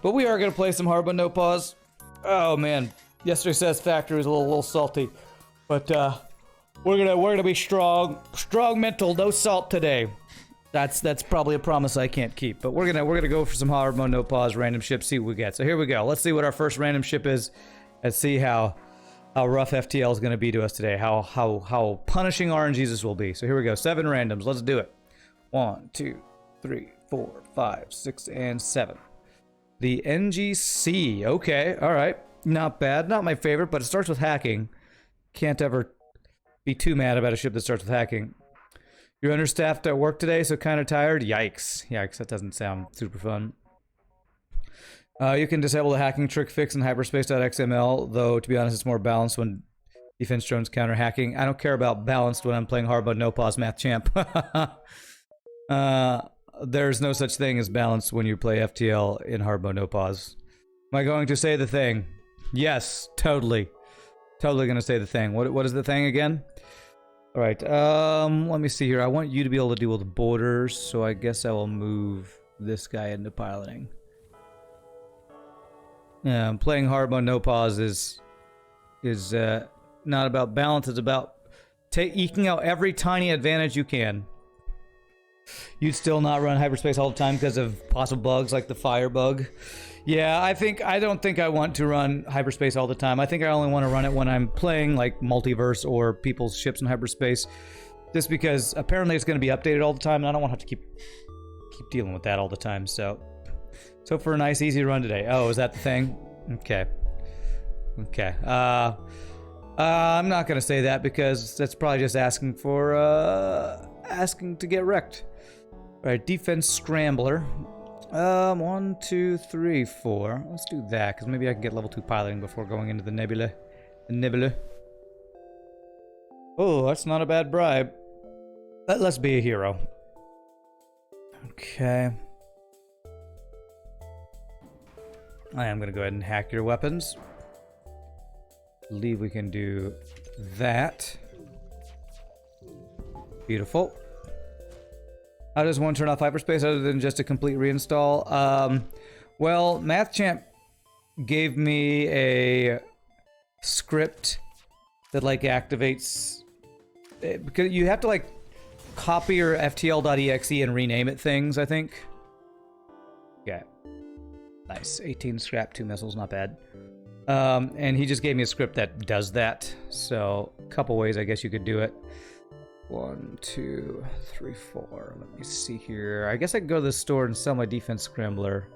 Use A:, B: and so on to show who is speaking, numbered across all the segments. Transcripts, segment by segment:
A: But we are gonna play some hard but no pause. Oh man, yesterday's satisfactory was a little salty, but we're gonna be strong mental, no salt today. That's probably a promise I can't keep, but we're gonna go for some hard mode, no pause, random ship, see what we get. So here we go. Let's see what our first random ship is, and see how rough FTL is gonna be to us today. How punishing RNGs this will be. So here we go. 7 randoms. Let's do it. 1, 2, 3, 4, 5, 6, and 7. The Engi C. Okay. All right. Not bad. Not my favorite, but it starts with hacking. Can't ever be too mad about a ship that starts with hacking. You're understaffed at work today, so kind of tired? Yikes. Yikes, that doesn't sound super fun. You can disable the hacking trick fix in hyperspace.xml, though, to be honest, it's more balanced when defense drones counter hacking. I don't care about balanced when I'm playing hard mode, no pause, math champ. There's no such thing as balanced when you play FTL in hard mode, no pause. Am I going to say the thing? Yes, totally. Totally gonna say the thing. What is the thing again? Alright, let me see here. I want you to be able to deal with borders, so I guess I will move this guy into piloting. Yeah, playing hard mode no pause is not about balance, it's about eking out every tiny advantage you can. You'd still not run hyperspace all the time because of possible bugs like the fire bug. Yeah, I don't think I want to run hyperspace all the time. I think I only want to run it when I'm playing like multiverse or people's ships in hyperspace. Just because apparently it's going to be updated all the time, and I don't want to have to keep dealing with that all the time. So for a nice easy run today. Oh, is that the thing? Okay. Okay. I'm not going to say that because that's probably just asking for asking to get wrecked. All right, defense scrambler. 1, 2, 3, 4. Let's do that, because maybe I can get level 2 piloting before going into the nebula. Oh, that's not a bad bribe. Let's be a hero. Okay. I am going to go ahead and hack your weapons. Believe we can do that. Beautiful. How does one turn off hyperspace other than just a complete reinstall? Well, MathChamp gave me a script that like activates because you have to like copy your ftl.exe and rename it things, I think. Yeah. Nice. 18 scrap, 2 missiles, not bad. And he just gave me a script that does that. So, a couple ways I guess you could do it. 1, 2, 3, 4. Let me see here. I guess I can go to the store and sell my defense scrambler.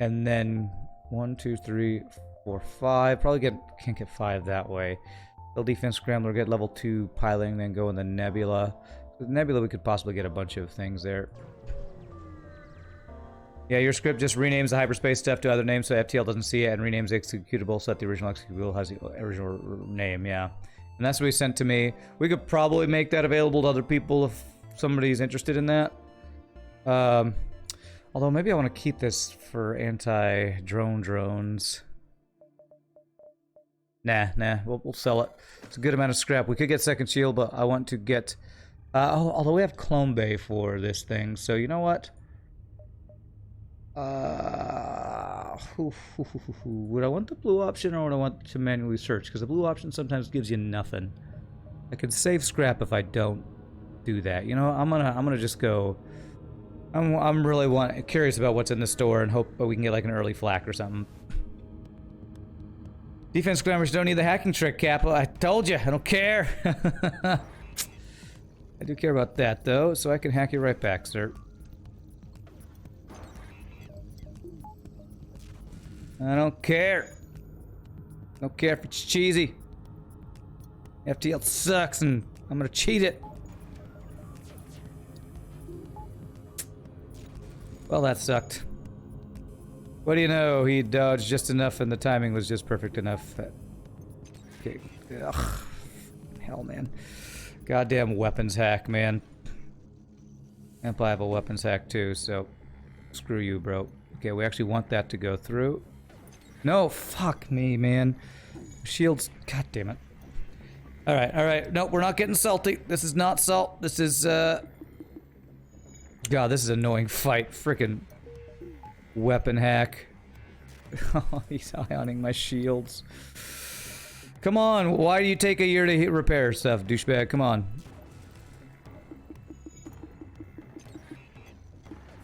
A: And then 1, 2, 3, 4, 5. Probably can't get 5 that way. The defense scrambler, get level 2 piloting, then go in the nebula. With nebula, we could possibly get a bunch of things there. Yeah, your script just renames the hyperspace stuff to other names so FTL doesn't see it, and renames the executable so that the original executable has the original name. Yeah. And that's what he sent to me. We could probably make that available to other people if somebody's interested in that. Although maybe I want to keep this for anti-drone drones. Nah, we'll sell it. It's a good amount of scrap. We could get second shield, but I want to get... although we have Clone Bay for this thing, so you know what? Would I want the blue option or would I want to manually search? Because the blue option sometimes gives you nothing. I could save scrap if I don't do that. You know, I'm gonna just go. I'm really curious about what's in the store and hope we can get like an early flak or something. Defense scramblers don't need the hacking trick, Kappa. I told you, I don't care. I do care about that though, so I can hack you right back, sir. I don't care. Don't care if it's cheesy. FTL sucks and I'm gonna cheat it. Well, that sucked. What do you know? He dodged just enough and the timing was just perfect enough. Okay. Ugh. Hell, man. Goddamn weapons hack, man. And I have a weapons hack too, so screw you, bro. Okay, we actually want that to go through. No, fuck me, man. Shields, god damn it. Alright. No, we're not getting salty. This is not salt. This is, God, this is an annoying fight. Frickin'. Weapon hack. Oh, he's ioning my shields. Come on, why do you take a year to hit repair stuff, douchebag? Come on.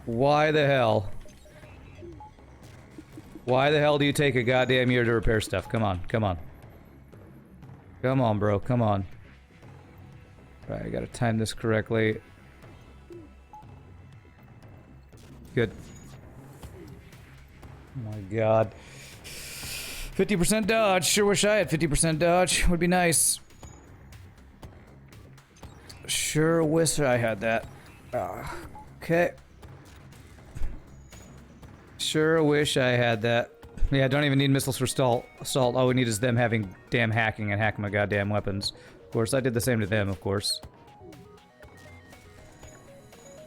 A: Why the hell? Why the hell do you take a goddamn year to repair stuff? Come on, come on. Come on, bro, come on. Alright, I gotta time this correctly. Good. Oh my god. 50% dodge. Sure wish I had 50% dodge. Would be nice. Sure wish I had that. Okay. Sure wish I had that. Yeah, don't even need missiles for assault. All we need is them having damn hacking and hacking my goddamn weapons. Of course, I did the same to them, of course.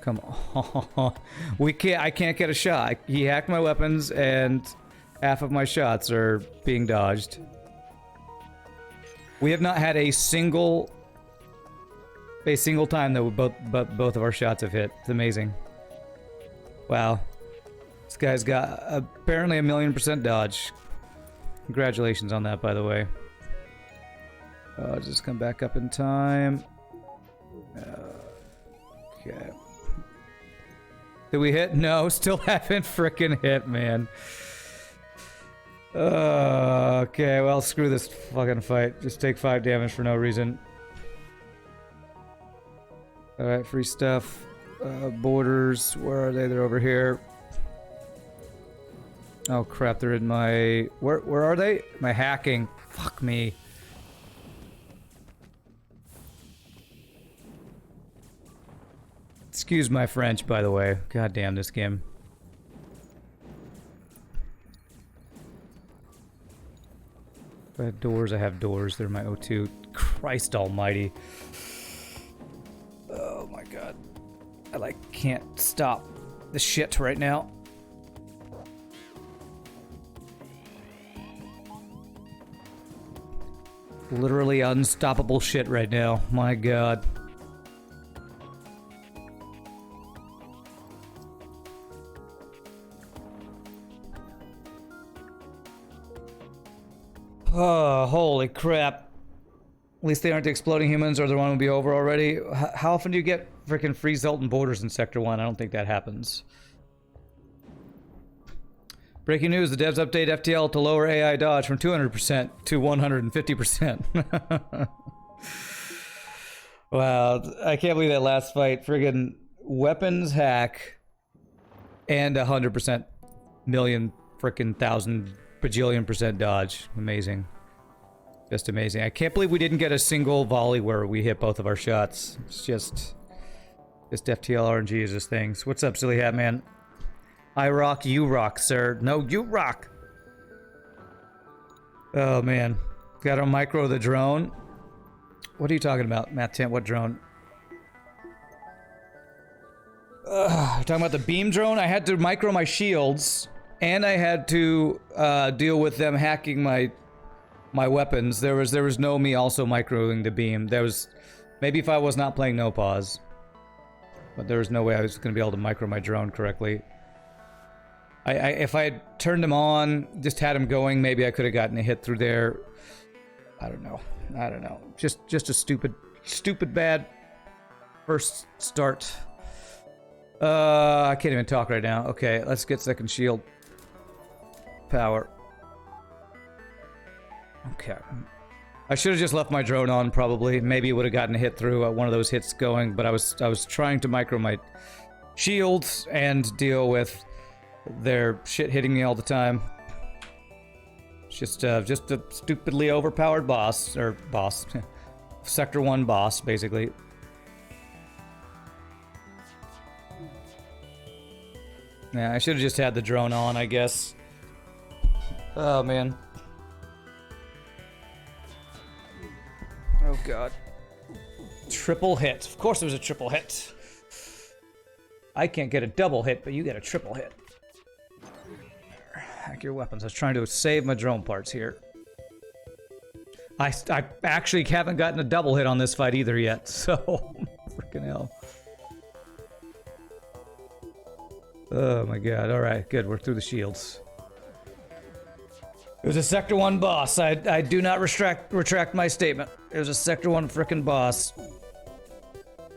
A: Come on. I can't get a shot. He hacked my weapons and half of my shots are being dodged. We have not had a single time that both of our shots have hit. It's amazing. Wow. This guy's got apparently 1,000,000% dodge. Congratulations on that, by the way. Just come back up in time. Okay. Did we hit? No, still haven't frickin' hit, man. Okay, well, screw this fucking fight. Just take 5 damage for no reason. Alright, free stuff. Borders, where are they? They're over here. Oh crap, they're in my... Where are they? My hacking. Fuck me. Excuse my French, by the way. God damn this game. If I have doors, I have doors. They're my O2. Christ almighty. Oh my god. I like can't stop the shit right now. Literally unstoppable shit right now. My god. Oh, holy crap. At least they aren't the exploding humans or the one will be over already. How often do you get freaking freeze ult and borders in Sector 1? I don't think that happens. Breaking news, the devs update FTL to lower AI dodge from 200% to 150%. Wow, I can't believe that last fight. Friggin' weapons hack and 100% million frickin' thousand bajillion% dodge. Amazing. Just amazing. I can't believe we didn't get a single volley where we hit both of our shots. It's just FTL RNG is just things. What's up, Silly Hat Man? I rock, you rock, sir. No, you rock. Oh, man. Got to micro the drone. What are you talking about, Matt Tent? What drone? Talking about the beam drone? I had to micro my shields, and I had to deal with them hacking my weapons. There was no me also microing the beam. There was maybe if I was not playing no pause, but there was no way I was going to be able to micro my drone correctly. If I had turned him on, just had him going, maybe I could have gotten a hit through there. I don't know. Just a stupid bad first start. I can't even talk right now. Okay, let's get second shield power. Okay. I should have just left my drone on, probably. Maybe it would have gotten a hit through one of those hits going, but I was trying to micro my shields and deal with their shit hitting me all the time. Just a stupidly overpowered boss. Sector 1 boss, basically. Yeah, I should have just had the drone on, I guess. Oh, man. Oh, God. Triple hit. Of course it was a triple hit. I can't get a double hit, but you get a triple hit. Hack your weapons. I was trying to save my drone parts here. I actually haven't gotten a double hit on this fight either yet, so... Freaking hell. Oh my god. Alright, good. We're through the shields. It was a Sector 1 boss. I do not retract my statement. It was a Sector 1 frickin' boss.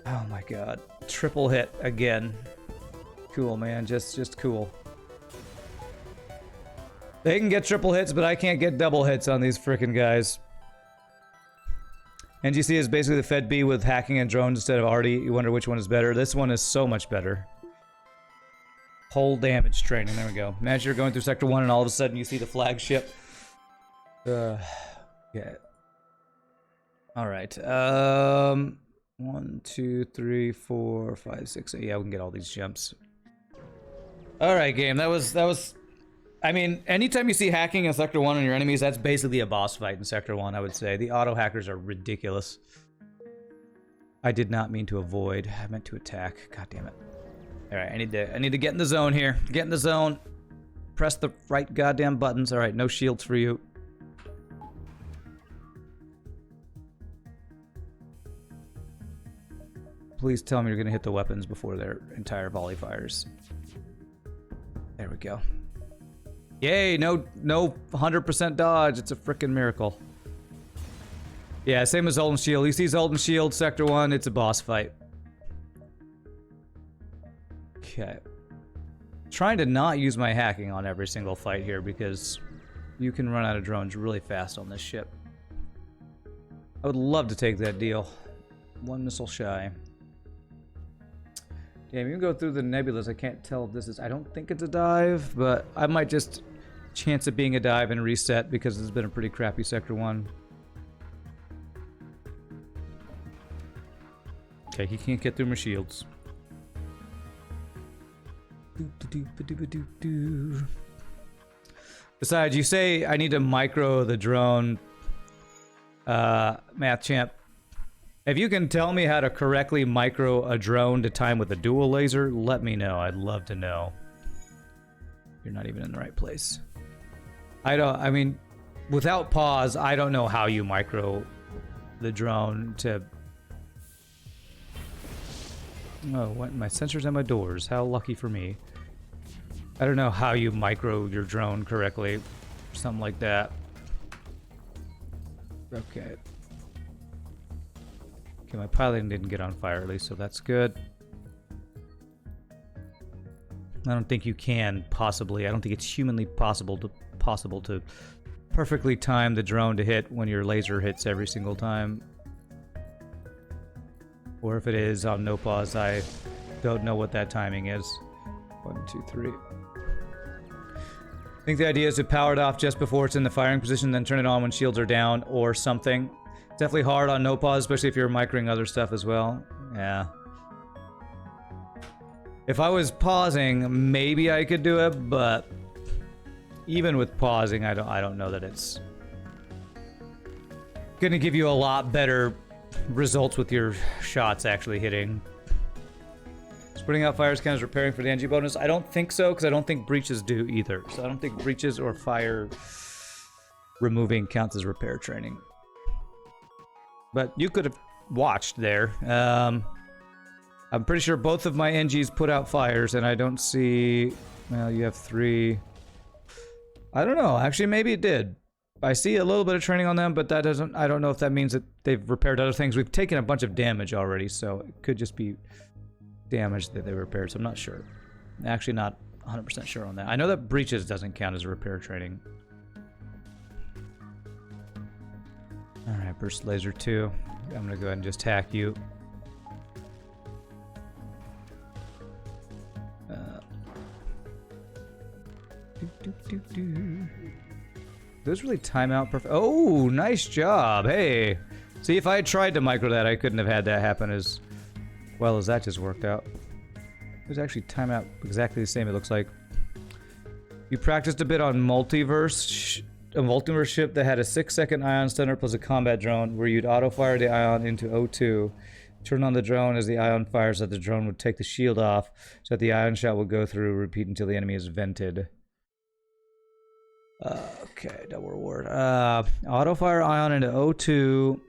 A: Oh my god. Triple hit again. Cool, man. Just cool. They can get triple hits, but I can't get double hits on these frickin' guys. Engi C is basically the Fed B with hacking and drones instead of Artie. You wonder which one is better. This one is so much better. Whole damage training. There we go. Imagine you're going through Sector 1 and all of a sudden you see the flagship. Yeah. Alright. 1, 2, 3, 4, 5, 6, 8. Yeah, we can get all these jumps. Alright, game. That was... I mean, anytime you see hacking in Sector 1 on your enemies, that's basically a boss fight in Sector 1, I would say. The auto hackers are ridiculous. I did not mean to avoid. I meant to attack. God damn it. Alright, I need to get in the zone here. Get in the zone. Press the right goddamn buttons. Alright, no shields for you. Please tell me you're gonna hit the weapons before their entire volley fires. There we go. Yay, no 100% dodge. It's a frickin' miracle. Yeah, same as Zoltan Shield. You see Zoltan Shield, Sector 1, it's a boss fight. Okay. Trying to not use my hacking on every single fight here because you can run out of drones really fast on this ship. I would love to take that deal. One missile shy. Damn, you can go through the nebulas. I can't tell if this is... I don't think it's a dive, but I might just chance it being a dive and reset because it's been a pretty crappy Sector 1. Okay, he can't get through my shields. Besides, you say I need to micro the drone, Math Champ. If you can tell me how to correctly micro a drone to time with a dual laser, let me know. I'd love to know. You're not even in the right place. I mean, without pause, I don't know how you micro the drone to... Oh, what? My sensors and my doors. How lucky for me. I don't know how you micro your drone correctly. Something like that. Okay. Okay, my piloting didn't get on fire at least, so that's good. I don't think you can possibly. I don't think it's humanly possible to perfectly time the drone to hit when your laser hits every single time. Or if it is on no pause, I don't know what that timing is. 1, 2, 3. I think the idea is to power it off just before it's in the firing position, then turn it on when shields are down or something. It's definitely hard on no pause, especially if you're microing other stuff as well. Yeah. If I was pausing, maybe I could do it, but even with pausing, I don't know that it's gonna give you a lot better results with your shots actually hitting. Spreading out fires counts as repairing for the Engi bonus. I don't think so, because I don't think breaches do either. So I don't think breaches or fire removing counts as repair training. But you could have watched there. I'm pretty sure both of my Engis put out fires, and I don't see... Well, you have 3... I don't know. Actually, maybe it did. I see a little bit of training on them, but that doesn't... I don't know if that means that they've repaired other things. We've taken a bunch of damage already, so it could just be damage that they repaired, so I'm not sure. Actually, not 100% sure on that. I know that breaches doesn't count as a repair training. Alright, burst laser 2. I'm gonna go ahead and just hack you. Those really time out perfect. Oh, nice job. Hey. See, if I had tried to micro that, I couldn't have had that happen as well as that just worked out. It was actually time out exactly the same, it looks like. You practiced a bit on Multiverse. A Multiverse ship that had a 6-second ion stunner plus a combat drone where you'd auto-fire the ion into O2. Turn on the drone as the ion fires so that the drone would take the shield off so that the ion shot would go through, repeat until the enemy is vented. Okay, double reward. Auto-fire ion into O2.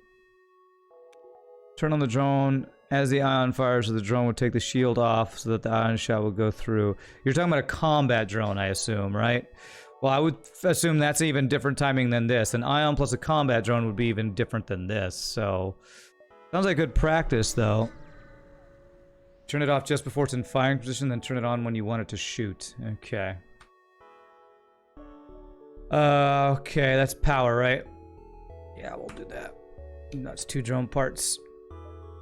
A: Turn on the drone As the ion fires, the drone would take the shield off so that the ion shot would go through. You're talking about a combat drone, I assume, right? Well, I would assume that's even different timing than this. An ion plus a combat drone would be even different than this, so... Sounds like good practice, though. Turn it off just before it's in firing position, then turn it on when you want it to shoot. Okay. Okay, that's power, right? Yeah, we'll do that. That's 2 drone parts.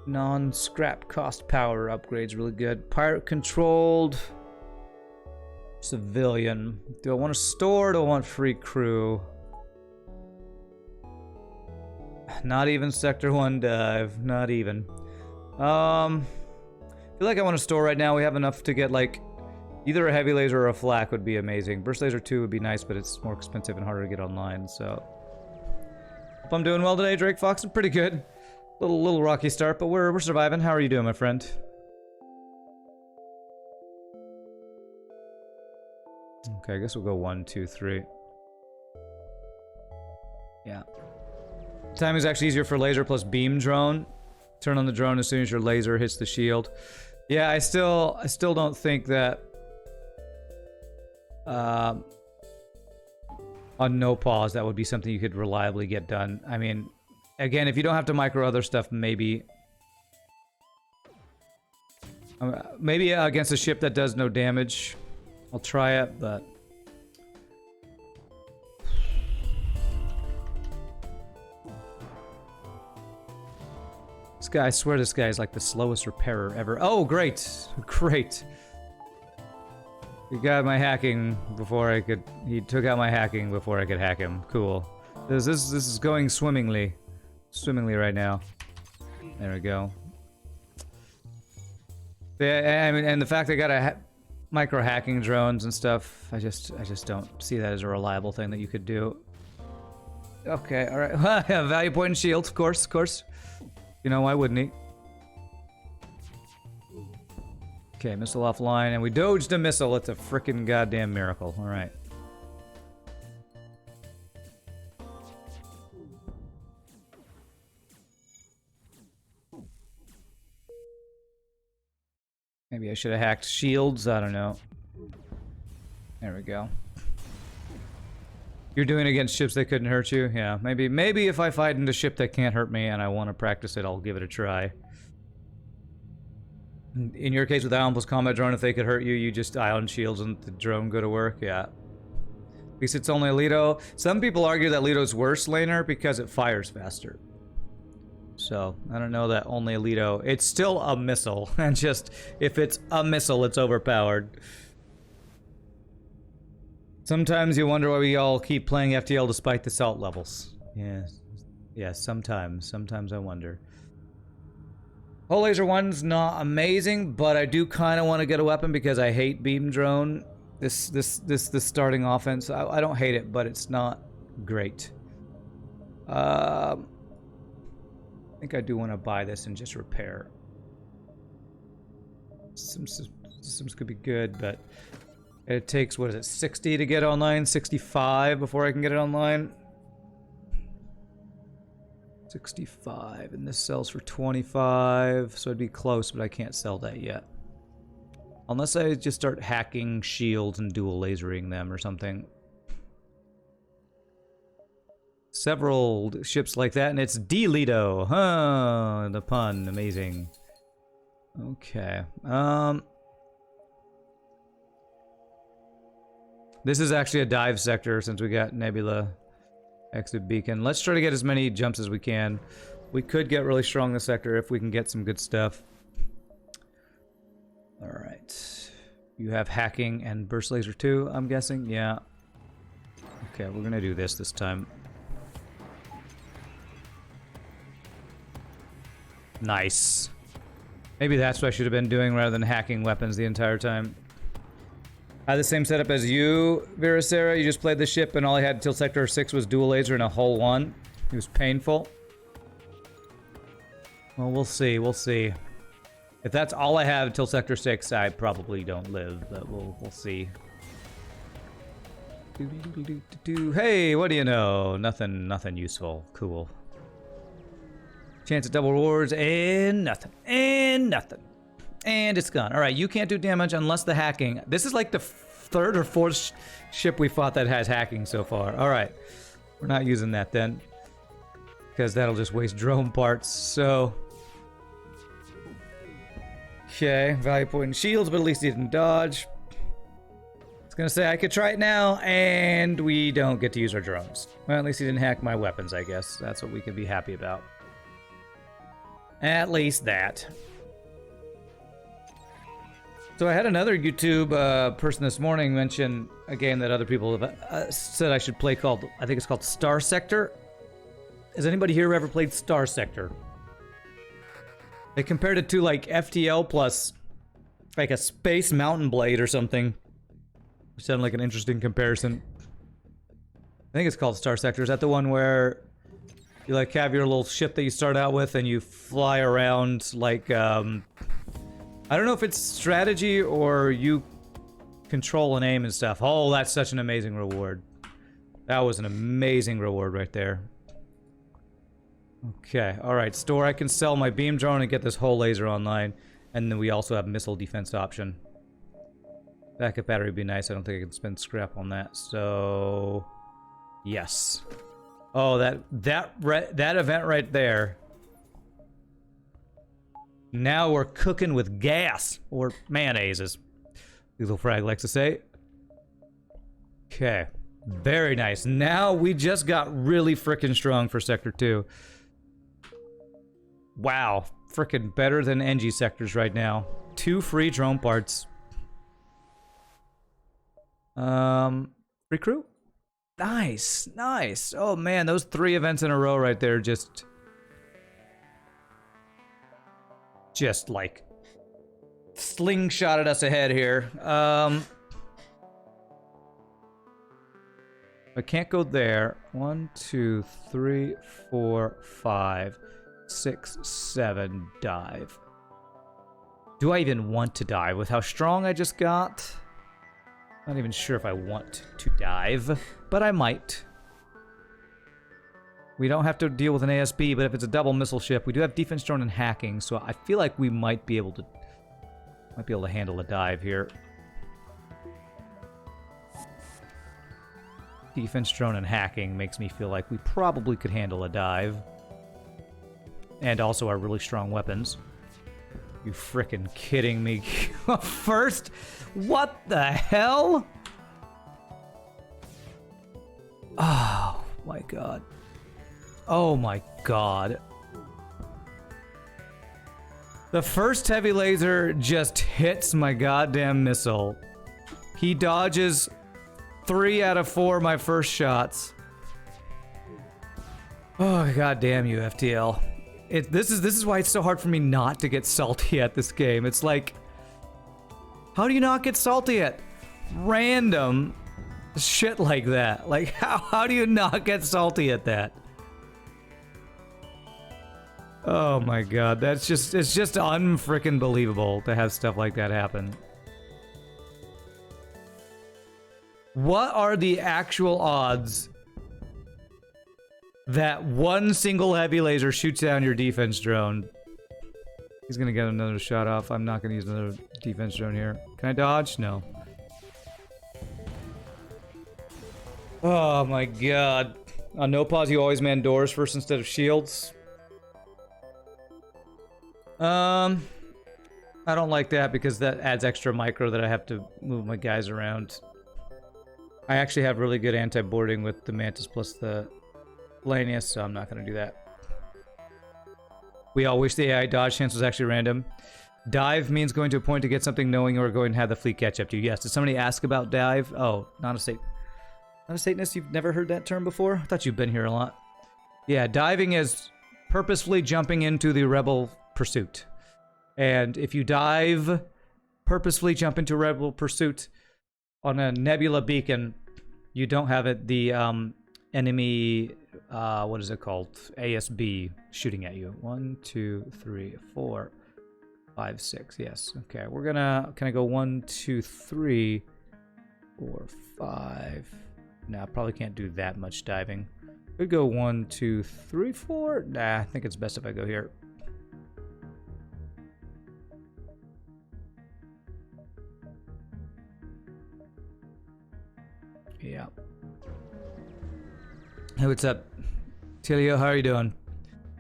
A: Non-scrap cost power upgrades, really good. Pirate controlled. Civilian. Do I want to store or do I want free crew? Not even Sector 1 dive. Not even. I feel like I want to store right now. We have enough to get like either a heavy laser or a flak would be amazing. Burst laser 2 would be nice, but it's more expensive and harder to get online, so. Hope I'm doing well today, Drake Fox. I'm pretty good. Little rocky start, but we're surviving. How are you doing, my friend? Okay, I guess we'll go 1, 2, 3. Yeah. Time is actually easier for laser plus beam drone. Turn on the drone as soon as your laser hits the shield. Yeah, I still don't think that on no pause that would be something you could reliably get done. I mean, again, if you don't have to micro other stuff, maybe against a ship that does no damage, I'll try it, but this guy, I swear this guy is like the slowest repairer ever. Oh, great. Great. He got my hacking before I could... He took out my hacking before I could hack him. Cool. This is going swimmingly. Swimmingly right now. There we go. Yeah, I mean, and the fact I got a micro hacking drones and stuff, I just don't see that as a reliable thing that you could do. Okay, all right. Value point and shield, of course, of course. You know, why wouldn't he? Okay, missile offline, and we dodged a missile. It's a frickin' goddamn miracle. All right. Maybe I should have hacked shields. I don't know. There we go. You're doing it against ships that couldn't hurt you? Yeah, maybe if I fight into a ship that can't hurt me and I want to practice it, I'll give it a try. In your case with Ion plus combat drone, if they could hurt you, you just Ion shields and the drone go to work? Yeah. At least it's only a Leto. Some people argue that Leto's worse laner because it fires faster. So, I don't know that only a Leto. It's still a missile, and just, if it's a missile, it's overpowered. Sometimes you wonder why we all keep playing FTL despite the salt levels. Yes. Yes, sometimes. Sometimes I wonder. Hull Laser 1's not amazing, but I do kind of want to get a weapon because I hate beam drone. This starting offense, I don't hate it, but it's not great. I think I do want to buy this and just repair. Systems could be good, but it takes, what is it, 60 to get online? 65 before I can get it online? 65, and this sells for 25, so it'd be close, but I can't sell that yet. Unless I just start hacking shields and dual lasering them or something. Several ships like that, and it's D-Leto. Huh, the pun, amazing. Okay, this is actually a dive sector since we got Nebula exit beacon. Let's try to get as many jumps as we can. We could get really strong in the sector if we can get some good stuff. Alright. You have hacking and burst laser too, I'm guessing? Yeah. Okay, we're gonna do this time. Nice. Maybe that's what I should have been doing rather than hacking weapons the entire time. I had the same setup as you, Viracera. You just played the ship and all I had until Sector 6 was dual laser and a hull 1. It was painful. Well, we'll see, we'll see. If that's all I have until Sector 6, I probably don't live, but we'll see. Hey, what do you know? Nothing useful. Cool. Chance at double rewards, and nothing. And nothing. And it's gone. Alright, you can't do damage unless the hacking. This is like the third or fourth ship we fought that has hacking so far. Alright. We're not using that then. Because that'll just waste drone parts, so... Okay, value point and shields, but at least he didn't dodge. I was gonna say I could try it now, and we don't get to use our drones. Well, at least he didn't hack my weapons, I guess. That's what we can be happy about. At least that. So I had another YouTube person this morning mention a game that other people have said I should play called, I think it's called Star Sector. Has anybody here ever played Star Sector? They compared it to like FTL plus like a Space Mountain Blade or something. Which sounded like an interesting comparison. I think it's called Star Sector. Is that the one where you like have your little ship that you start out with and you fly around like I don't know if it's strategy or you control and aim and stuff. Oh, that's such an amazing reward. That was an amazing reward right there. Okay, alright, store. I can sell my beam drone and get this whole laser online. And then we also have missile defense option. Backup battery would be nice. I don't think I can spend scrap on that. So... yes. Oh, that event right there. Now we're cooking with gas. Or mayonnaise, as Lethal Frag likes to say. Okay. Very nice. Now we just got really frickin' strong for Sector 2. Wow. Frickin' better than Engi sectors right now. 2 free drone parts. Free crew? Nice. Nice. Oh man, those 3 events in a row right there just like slingshotted us ahead here. I can't go there. 1, 2, 3, 4, 5, 6, 7, dive. Do I even want to dive with how strong I just got? Not even sure if I want to dive, but I might. We don't have to deal with an ASB, but if it's a double missile ship, we do have defense drone and hacking, so I feel like we might be able to handle a dive here. Defense drone and hacking makes me feel like we probably could handle a dive. And also our really strong weapons. You frickin' kidding me? First? What the hell? Oh my god. Oh my god. The first heavy laser just hits my goddamn missile. He dodges 3 out of 4 of my first shots. Oh god damn you, FTL. This is why it's so hard for me not to get salty at this game. It's like, how do you not get salty at random shit like that? Like, how do you not get salty at that? Oh my god, it's just unfrickin' believable to have stuff like that happen. What are the actual odds that one single heavy laser shoots down your defense drone? He's gonna get another shot off. I'm not gonna use another defense drone here. Can I dodge? No. Oh my god. On no pause, you always man doors first instead of shields. I don't like that because that adds extra micro that I have to move my guys around. I actually have really good anti-boarding with the Mantis plus the Lanius, so I'm not going to do that. We all wish the AI dodge chance was actually random. Dive means going to a point to get something knowing or going to have the fleet catch up to you. Yes, did somebody ask about dive? Oh, not a Satanist? You've never heard that term before? I thought you've been here a lot. Yeah, diving is purposefully jumping into the rebel pursuit. And if you dive, purposefully jump into rebel pursuit on a nebula beacon, you don't have it, the enemy, what is it called? ASB shooting at you. 1, 2, 3, 4, 5, 6. Yes. Okay, we're gonna, can I go 1, 2, 3, 4, 5? No, I probably can't do that much diving. Could go 1, 2, 3, 4. Nah, I think it's best if I go here. Yeah. Hey, what's up? Tilio, how are you doing?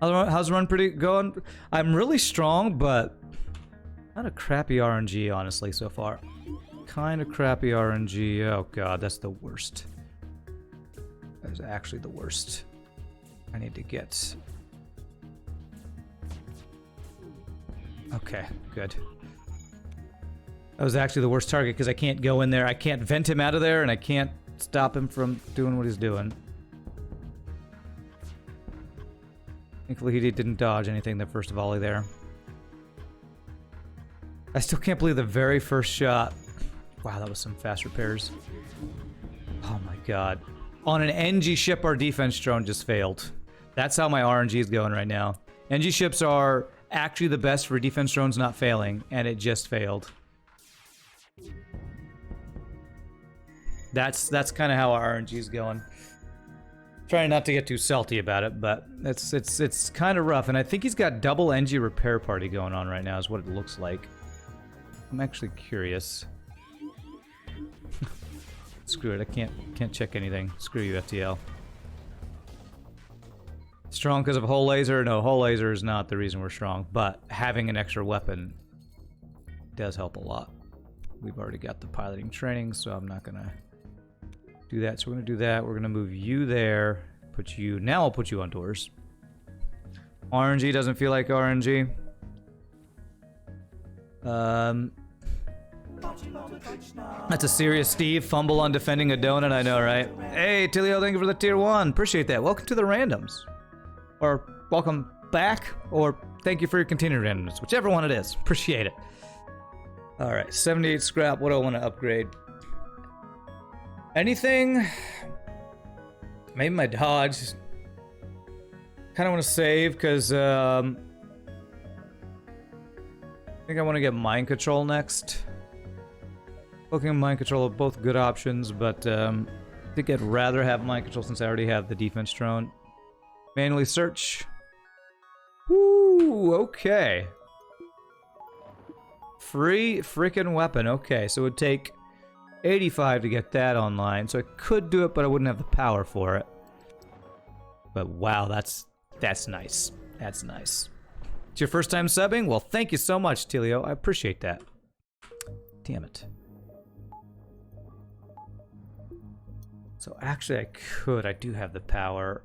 A: How's the run going? I'm really strong, but not a crappy RNG, honestly, so far. Kind of crappy RNG. Oh god, that's the worst. That is actually the worst. I need to get... Okay, good. That was actually the worst target because I can't go in there. I can't vent him out of there, and I can't stop him from doing what he's doing. Thankfully, he didn't dodge anything the first volley there. I still can't believe the very first shot. Wow, that was some fast repairs. Oh my god. On an Engi ship, our defense drone just failed. That's how my RNG is going right now. Engi ships are actually the best for defense drones not failing, and it just failed. That's kind of how our RNG is going. Trying not to get too salty about it, but it's kind of rough. And I think he's got double Engi repair party going on right now, is what it looks like. I'm actually curious. Screw it, I can't check anything. Screw you, FTL. Strong because of hull laser? No, hull laser is not the reason we're strong, but having an extra weapon does help a lot. We've already got the piloting training, so I'm not gonna do that. So we're gonna do that. We're gonna move you there. Put you... Now I'll put you on doors. RNG doesn't feel like RNG. That's a serious Steve fumble on defending a donut, I know, right? Hey, Tilio, thank you for the tier 1. Appreciate that. Welcome to the randoms. Or welcome back, or thank you for your continued randomness. Whichever one it is. Appreciate it. Alright, 78 scrap. What do I want to upgrade? Anything? Maybe my dodge. Kind of want to save, because, I think I want to get mind control next. Looking at mind control are both good options, but I think I'd rather have mind control since I already have the defense drone. Manually search. Woo, okay. Free freaking weapon. Okay, so it would take 85 to get that online. So I could do it, but I wouldn't have the power for it. But wow, that's nice. That's nice. It's your first time subbing? Well, thank you so much, Tilio. I appreciate that. Damn it. So actually I do have the power.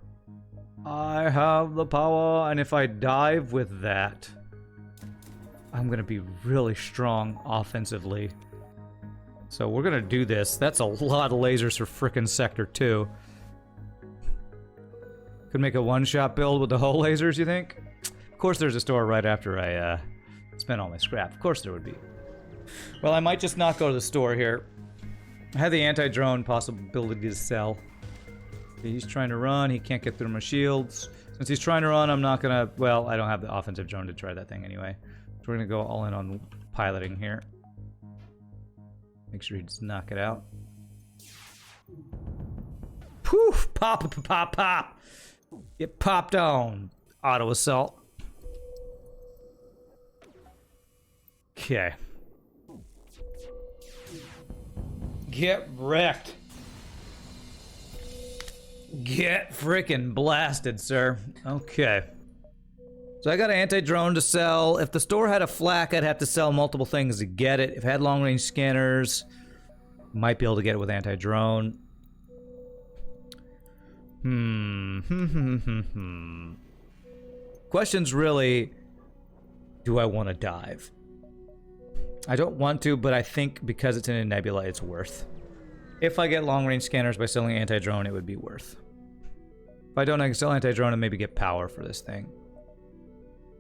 A: I have the power, and if I dive with that, I'm gonna be really strong offensively. So we're gonna do this. That's a lot of lasers for frickin' Sector 2. Could make a one-shot build with the hull lasers, you think? Of course there's a store right after I spent all my scrap. Of course there would be. Well, I might just not go to the store here. I have the anti-drone possibility to sell. He's trying to run, he can't get through my shields. Since he's trying to run, I'm not gonna... Well, I don't have the offensive drone to try that thing anyway. So we're gonna go all in on piloting here. Make sure he does knock it out. Poof! Pop, pop, pop, pop! Get popped on. Auto assault. Okay. Get wrecked. Get frickin' blasted, sir. Okay. So I got an anti-drone to sell. If the store had a flak, I'd have to sell multiple things to get it. If it had long-range scanners, might be able to get it with anti-drone. Question's really, do I want to dive? I don't want to, but I think because it's in a nebula, it's worth. If I get long-range scanners by selling anti-drone, it would be worth. If I don't, I can sell anti-drone and maybe get power for this thing.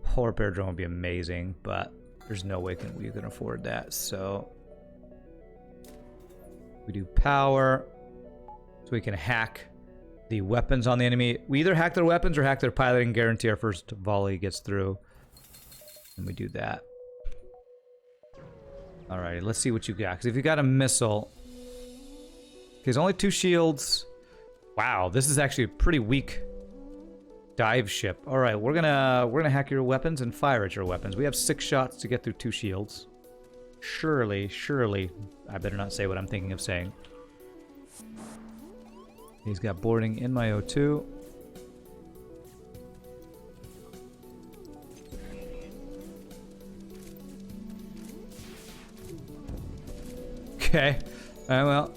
A: Hull repair drone would be amazing, but there's no way we can afford that, so... We do power, so we can hack the weapons on the enemy. We either hack their weapons or hack their piloting and guarantee our first volley gets through. And we do that. Alrighty, let's see what you got. Because if you got a missile... Okay, there's only 2 shields. Wow, this is actually a pretty weak dive ship. All right, we're gonna hack your weapons and fire at your weapons. We have 6 shots to get through 2 shields. Surely, I better not say what I'm thinking of saying. He's got boarding in my O2. Okay. Well,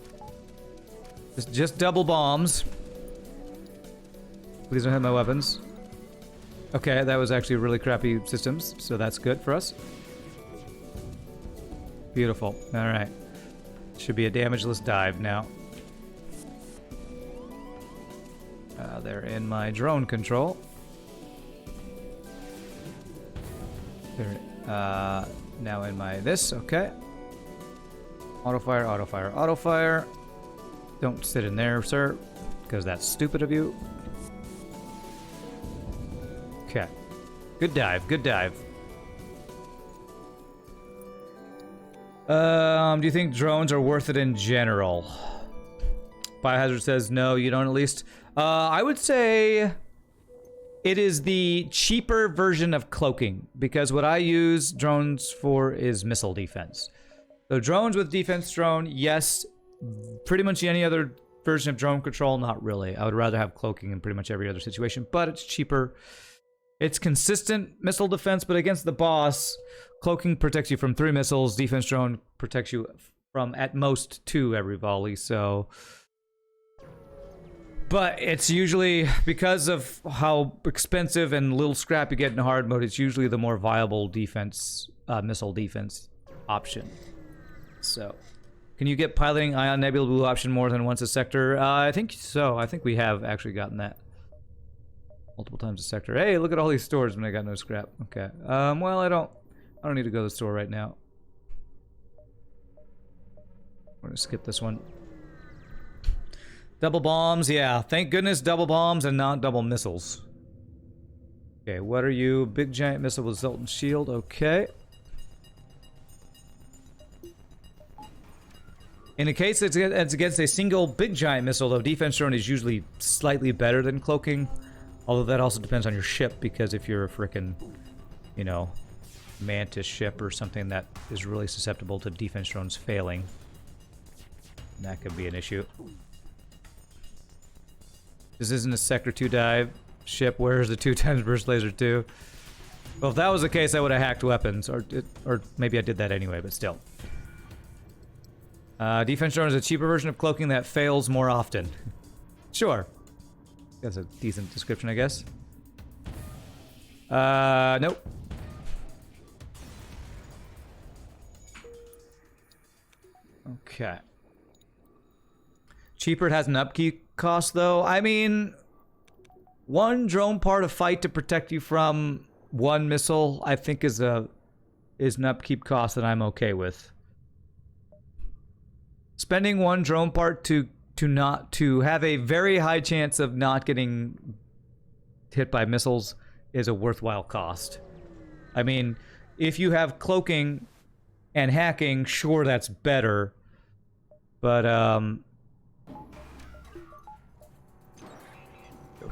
A: just double bombs. Please don't hit my weapons. Okay, that was actually really crappy systems, so that's good for us. Beautiful. All right. Should be a damageless dive now. They're in my drone control. They're now in my this. Okay. Auto fire, auto fire, auto fire. Don't sit in there, sir, because that's stupid of you. Okay. Good dive, good dive. Do you think drones are worth it in general? Biohazard says no, you don't at least. I would say it is the cheaper version of cloaking, because what I use drones for is missile defense. So drones with defense drone, yes. Pretty much any other version of drone control, not really. I would rather have cloaking in pretty much every other situation, but it's cheaper. It's consistent missile defense, but against the boss, cloaking protects you from 3 missiles. Defense drone protects you from at most 2 every volley, so... But it's usually, because of how expensive and little scrap you get in hard mode, it's usually the more viable defense, missile defense option. So, can you get piloting Ion Nebula Blue option more than once a sector? I think so. I think we have actually gotten that multiple times a sector. Hey, look at all these stores when I got no scrap. Okay. Well, I don't need to go to the store right now. We're gonna skip this one. Double bombs, yeah. Thank goodness double bombs and not double missiles. Okay, what are you? Big giant missile with Zoltan shield. Okay. In a case it's against a single big giant missile, though, defense drone is usually slightly better than cloaking. Although that also depends on your ship, because if you're a frickin', you know, mantis ship or something that is really susceptible to defense drones failing, that could be an issue. This isn't a Sector 2 dive ship. Where's the 2 times burst laser 2? Well, if that was the case, I would have hacked weapons, or maybe I did that anyway, but still. Defense drone is a cheaper version of cloaking that fails more often. Sure. That's a decent description, I guess. Nope. Okay. Cheaper, it has an upkeep cost, though. I mean, 1 drone part of fight to protect you from 1 missile, I think is an upkeep cost that I'm okay with. Spending 1 drone part to have a very high chance of not getting hit by missiles is a worthwhile cost. I mean, if you have cloaking and hacking, sure, that's better. But, oh,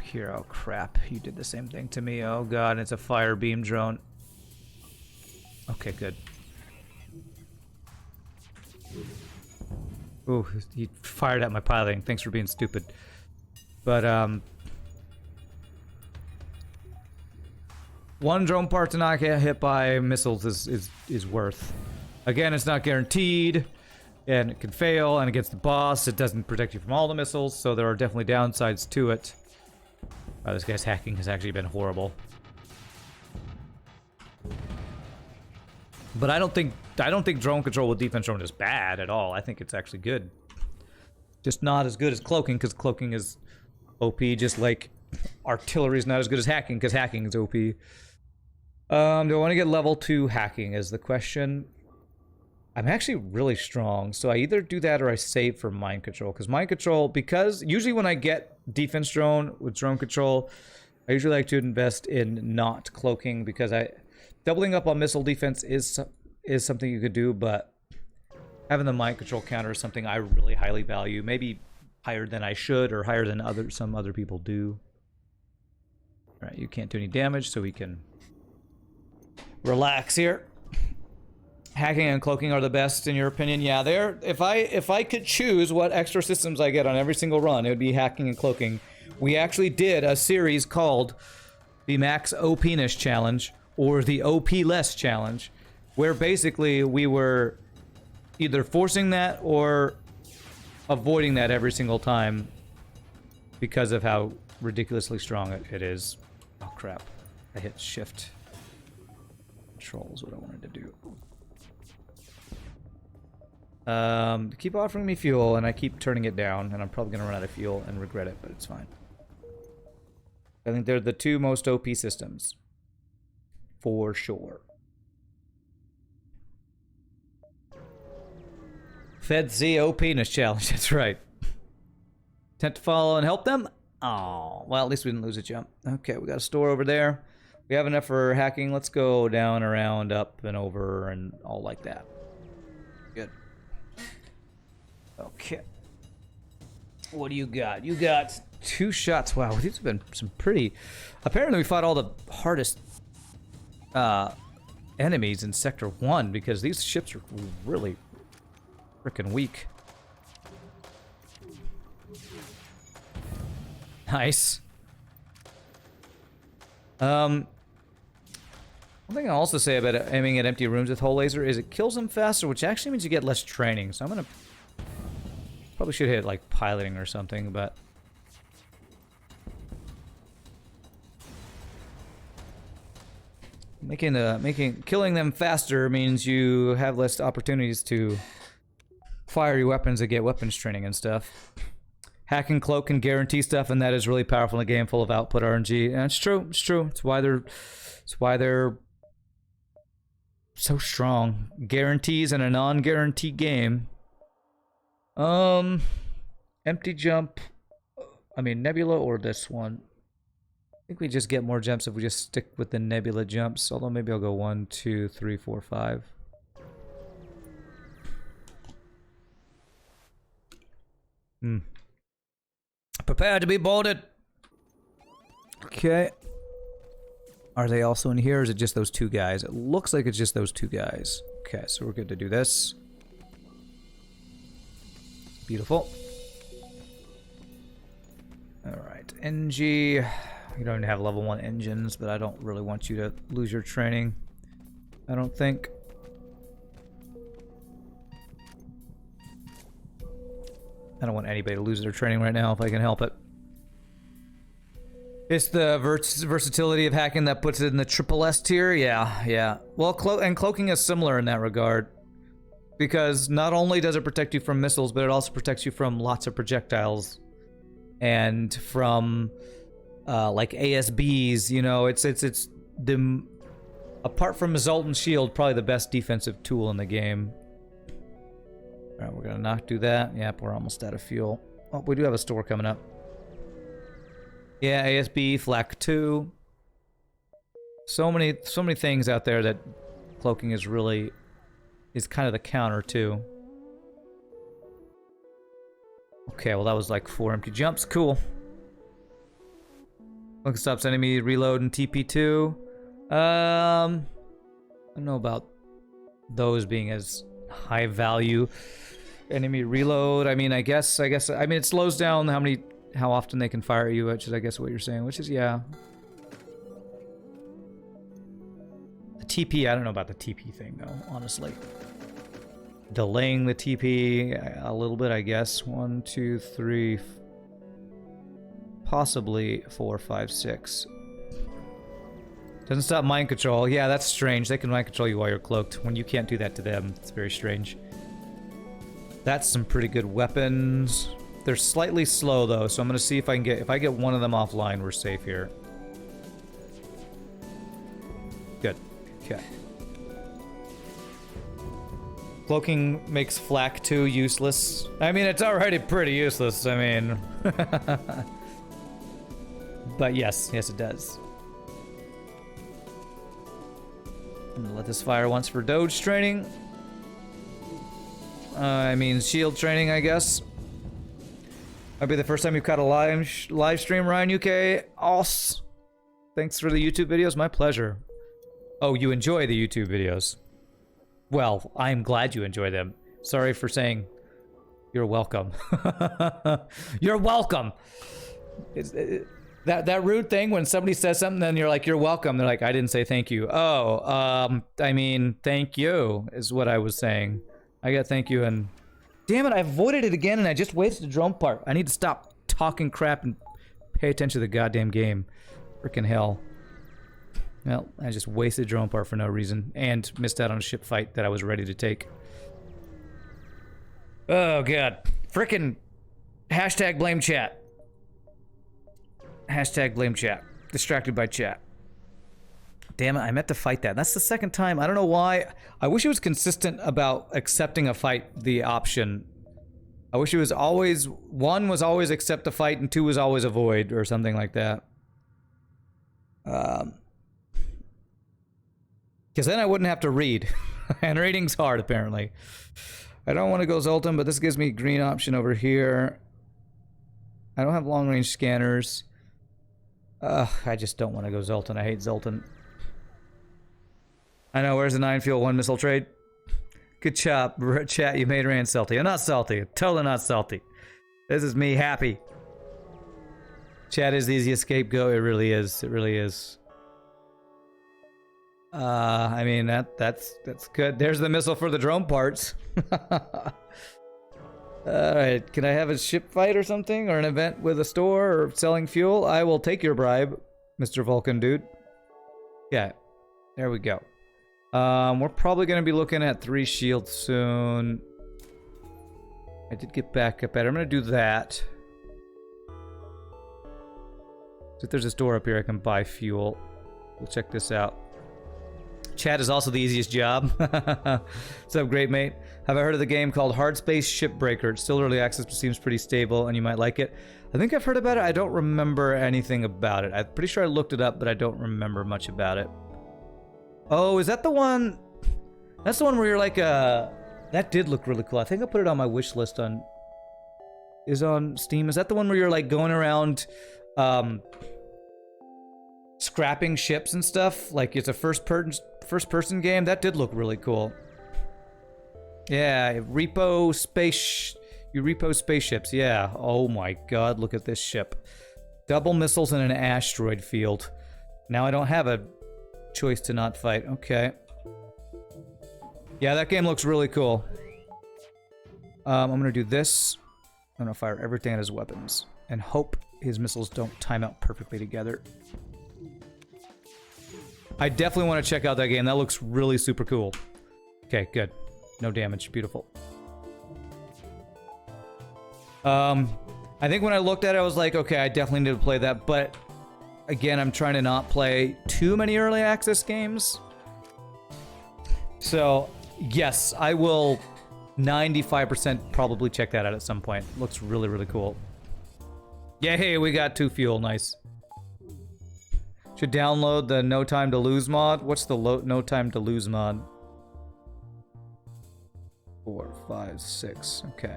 A: here, oh crap, you did the same thing to me. Oh god, it's a fire beam drone. Okay, good. Ooh, he fired at my piloting. Thanks for being stupid. But, 1 drone part to not get hit by missiles is worth. Again, it's not guaranteed, and it can fail, and against the boss, it doesn't protect you from all the missiles, so there are definitely downsides to it. This guy's hacking has actually been horrible. But I don't think drone control with defense drone is bad at all. I think it's actually good. Just not as good as cloaking, because cloaking is OP, just like artillery is not as good as hacking, because hacking is OP. Do I want to get level 2 hacking is the question. I'm actually really strong, so I either do that or I save for mind control, because usually when I get defense drone with drone control, I usually like to invest in not cloaking, because doubling up on missile defense is something you could do, but having the mind control counter is something I really highly value. Maybe higher than I should, or higher than some other people do. All right, you can't do any damage, so we can relax here. Hacking and cloaking are the best, in your opinion? Yeah, they're. If I could choose what extra systems I get on every single run, it would be hacking and cloaking. We actually did a series called the Max OP-ness Challenge, or the OP Less Challenge, where basically we were either forcing that or avoiding that every single time because of how ridiculously strong it is. Oh crap. I hit shift. Control is what I wanted to do. Keep offering me fuel, and I keep turning it down, and I'm probably gonna run out of fuel and regret it, but it's fine. I think they're the two most OP systems. For sure. Fed Z OP-ness Challenge, that's right. Attempt to follow and help them? Oh, well, at least we didn't lose a jump. Okay, we got a store over there. We have enough for hacking. Let's go down, around, up, and over, and all like that. Good. Okay. What do you got? You got 2 shots. Wow, these have been some pretty... Apparently we fought all the hardest enemies in Sector 1, because these ships are really freaking weak. Nice. One thing I'll also say about aiming at empty rooms with hull laser is it kills them faster, which actually means you get less training. So I'm gonna... Probably should hit, like, piloting or something, but... Killing them faster means you have less opportunities to fire your weapons and get weapons training and stuff. Hack and cloak can guarantee stuff, and that is really powerful in a game full of output RNG. And it's true, it's true. It's why they're so strong. Guarantees in a non-guarantee game. Empty jump. I mean, Nebula or this one. I think we just get more jumps if we just stick with the Nebula jumps. Although maybe I'll go 1, 2, 3, 4, 5. Prepare to be boarded. Okay. Are they also in here, or is it just those 2 guys? It looks like it's just those 2 guys. Okay, so we're good to do this. Beautiful. Alright, Engi. You don't even have level 1 engines, but I don't really want you to lose your training. I don't think. I don't want anybody to lose their training right now if I can help it. It's the versatility of hacking that puts it in the triple S tier? Yeah, yeah. Well, cloaking is similar in that regard. Because not only does it protect you from missiles, but it also protects you from lots of projectiles. And from, like, ASBs, you know, it's the... Apart from Assault and Shield, probably the best defensive tool in the game. Alright, we're gonna not do that. Yep, we're almost out of fuel. Oh, we do have a store coming up. Yeah, ASB, Flak 2. So many things out there that cloaking is really... is kind of the counter, too. Okay, well that was like 4 empty jumps. Cool. Cloaking stops enemy reload and TP2. I don't know about those being as high value. Enemy reload, I mean, I mean, it slows down how often they can fire at you, which is, I guess, what you're saying, which is, yeah. The TP, I don't know about the TP thing, though, honestly. Delaying the TP a little bit, I guess. 1, 2, 3, possibly 4, 5, 6. Doesn't stop mind control. Yeah, that's strange. They can mind control you while you're cloaked. When you can't do that to them, it's very strange. That's some pretty good weapons. They're slightly slow, though, so I'm gonna see if I can get... If I get one of them offline, we're safe here. Good. Okay. Cloaking makes Flak 2 useless. I mean, it's already pretty useless, I mean... But yes, it does. I'm gonna let this fire once for Doge training. I mean, shield training, I guess. Might be the first time you've caught a live stream, Ryan UK. Os. Thanks for the YouTube videos. My pleasure. Oh, you enjoy the YouTube videos. Well, I'm glad you enjoy them. Sorry for saying you're welcome. You're welcome. That rude thing when somebody says something, then you're like, you're welcome. They're like, I didn't say thank you. Oh, I mean, thank you is what I was saying. I got thank you and... Damn it, I avoided it again and I just wasted the drone part. I need to stop talking crap and pay attention to the goddamn game. Frickin' hell. Well, I just wasted drone part for no reason and missed out on a ship fight that I was ready to take. Oh god. Frickin' hashtag blame chat. Hashtag blame chat. Distracted by chat. Damn it, I meant to fight that. That's the second time. I don't know why. I wish it was consistent about accepting a fight, the option. I wish it was always... 1 was always accept the fight and 2 was always avoid or something like that. Because then I wouldn't have to read. And reading's hard, apparently. I don't want to go Zoltan, but this gives me green option over here. I don't have long-range scanners. I just don't want to go Zoltan. I hate Zoltan. I know, where's the 9 fuel 1 missile trade? Good job, chat, you made Rand salty. I'm not salty, totally not salty. This is me happy. Chat is the easiest scapegoat, it really is, it really is. I mean, that's good. There's the missile for the drone parts. Alright, can I have a ship fight or something? Or an event with a store or selling fuel? I will take your bribe, Mr. Vulcan dude. Yeah, there we go. We're probably going to be looking at 3 shields soon. I did get back up better. I'm going to do that. So if there's a store up here, I can buy fuel. We'll check this out. Chat is also the easiest job. What's up, great mate? Have I heard of the game called Hard Space Shipbreaker? It's still early access, but seems pretty stable, and you might like it. I think I've heard about it. I don't remember anything about it. I'm pretty sure I looked it up, but I don't remember much about it. Oh, is that the one? That's the one where you're like, that did look really cool. I think I put it on my wish list on... Is on Steam. Is that the one where you're like going around, scrapping ships and stuff? Like it's a first-person game? That did look really cool. Yeah, you repo spaceships. Yeah. Oh my god, look at this ship. Double missiles in an asteroid field. Now I don't have a choice to not fight. Okay. Yeah, that game looks really cool. I'm gonna do this. I'm gonna fire everything at his weapons and hope his missiles don't time out perfectly together. I definitely want to check out that game. That looks really super cool. Okay, good. No damage. Beautiful. I think when I looked at it, I was like, okay, I definitely need to play that, but again, I'm trying to not play too many early access games. So, yes, I will 95% probably check that out at some point. Looks really, really cool. Yeah, hey, we got 2 fuel. Nice. Should download the No Time to Lose mod. What's the No Time to Lose mod? 4, 5, 6. Okay.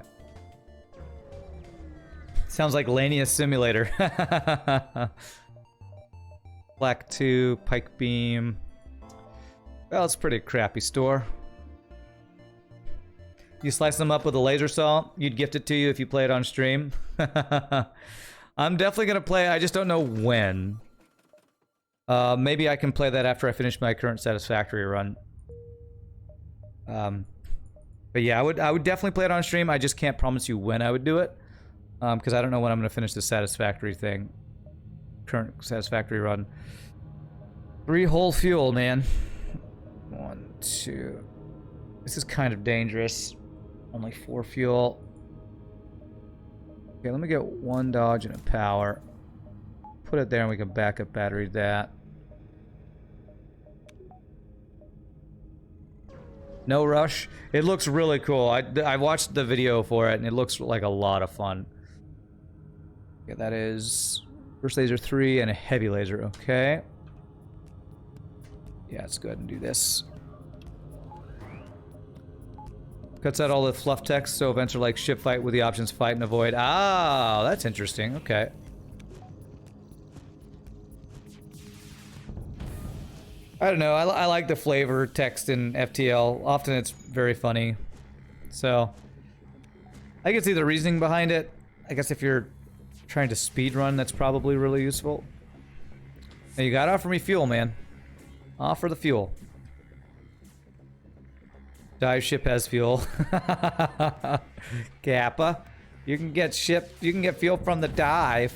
A: Sounds like Lania Simulator. Black 2, Pike Beam. Well, it's a pretty crappy store. You slice them up with a laser saw, you'd gift it to you if you play it on stream. I'm definitely gonna play, I just don't know when. Maybe I can play that after I finish my current Satisfactory run. But yeah, I would definitely play it on stream. I just can't promise you when I would do it. Because I don't know when I'm gonna finish the Satisfactory thing. Current Satisfactory run. 3 whole fuel, man. 1, 2. This is kind of dangerous. Only 4 fuel. Okay, let me get 1 dodge and a power. Put it there and we can backup battery that. No rush. It looks really cool. I watched the video for it and it looks like a lot of fun. Okay, that is first laser 3 and a heavy laser. Okay. Yeah, let's go ahead and do this. Cuts out all the fluff text, so events are like ship fight with the options fight and avoid. Ah, that's interesting. Okay. I don't know. I like the flavor text in FTL. Often it's very funny. So, I can see the reasoning behind it. I guess if you're trying to speedrun, that's probably really useful. Now you gotta offer me fuel, man. Offer the fuel. Dive ship has fuel. Kappa. You can get fuel from the dive.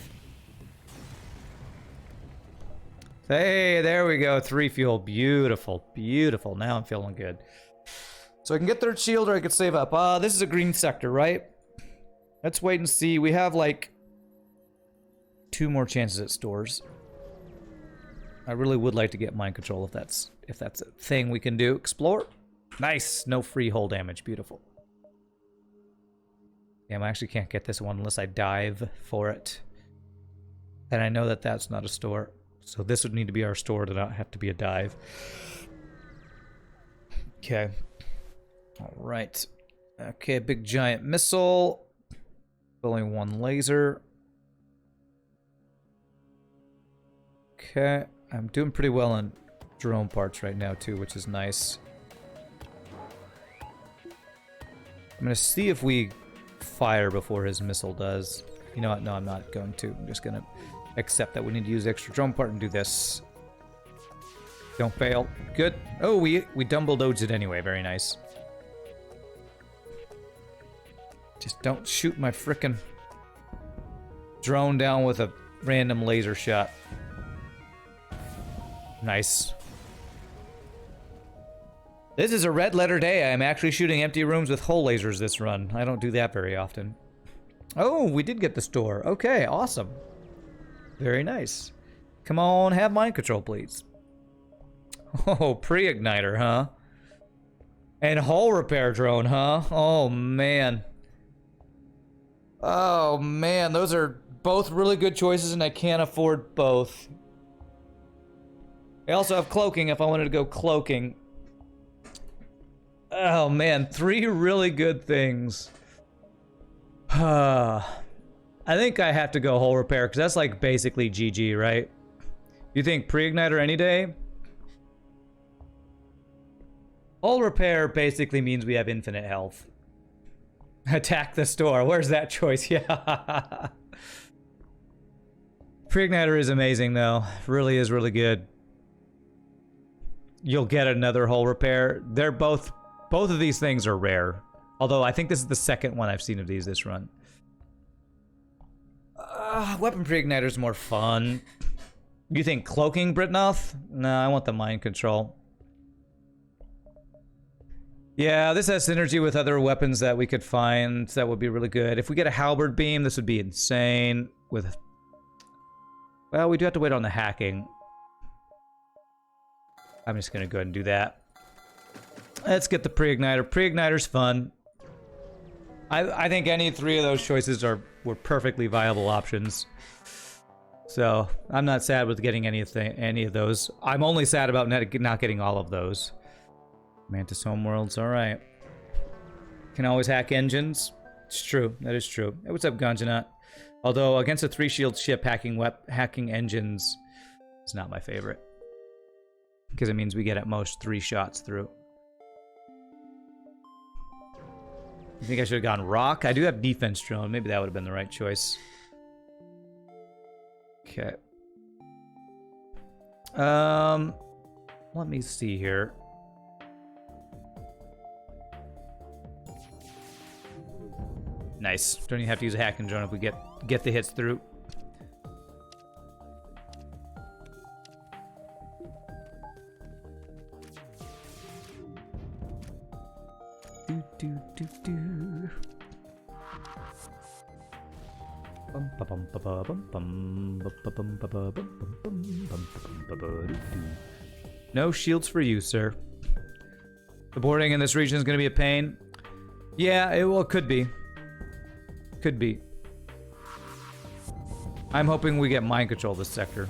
A: Hey, there we go. 3 fuel. Beautiful. Beautiful. Now I'm feeling good. So I can get third shield or I could save up. This is a green sector, right? Let's wait and see. We have like 2 more chances at stores. I really would like to get mind control if that's a thing we can do. Explore. Nice. No free hull damage. Beautiful. Damn, I actually can't get this one unless I dive for it. And I know that that's not a store. So this would need to be our store to not have to be a dive. Okay. All right. Okay, big giant missile. Only 1 laser. Okay. I'm doing pretty well on drone parts right now too, which is nice. I'm gonna see if we fire before his missile does. You know what? No, I'm not going to. I'm just gonna accept that we need to use extra drone part and do this. Don't fail. Good. Oh, we dumble dodged it anyway. Very nice. Just don't shoot my frickin' drone down with a random laser shot. Nice. This is a red letter day. I'm actually shooting empty rooms with hull lasers this run. I don't do that very often. Oh, we did get the store. Okay, awesome. Very nice. Come on, have mind control, please. Oh, pre-igniter, huh? And hull repair drone, huh? Oh, man. Oh, man. Those are both really good choices, and I can't afford both. I also have cloaking if I wanted to go cloaking. Oh, man. 3 really good things. I think I have to go hull repair, because that's like basically GG, right? You think pre-igniter any day? Hull repair basically means we have infinite health. Attack the store. Where's that choice? Yeah. Pre-igniter is amazing, though. Really is really good. You'll get another hull repair. They're both of these things are rare. Although I think this is the second one I've seen of these this run. Weapon pre-igniter is more fun. You think cloaking, Britnoth? No, I want the mind control. Yeah, this has synergy with other weapons that we could find. That would be really good. If we get a halberd beam, this would be insane. Well, we do have to wait on the hacking. I'm just gonna go ahead and do that. Let's get the pre-igniter. Pre-igniter's fun. I think any 3 of those choices were perfectly viable options. So I'm not sad with getting any of those. I'm only sad about not getting all of those. Mantis Homeworlds, all right. Can always hack engines. It's true. That is true. Hey, what's up, Ganjanat? Although against a 3-shield ship, hacking engines is not my favorite, because it means we get at most 3 shots through. You think I should have gone rock? I do have defense drone. Maybe that would have been the right choice. Okay. Let me see here. Nice. Don't even have to use a hacking drone if we get the hits through. No shields for you, sir. The boarding in this region is going to be a pain. Yeah, it could be. Could be. I'm hoping we get mind control this sector.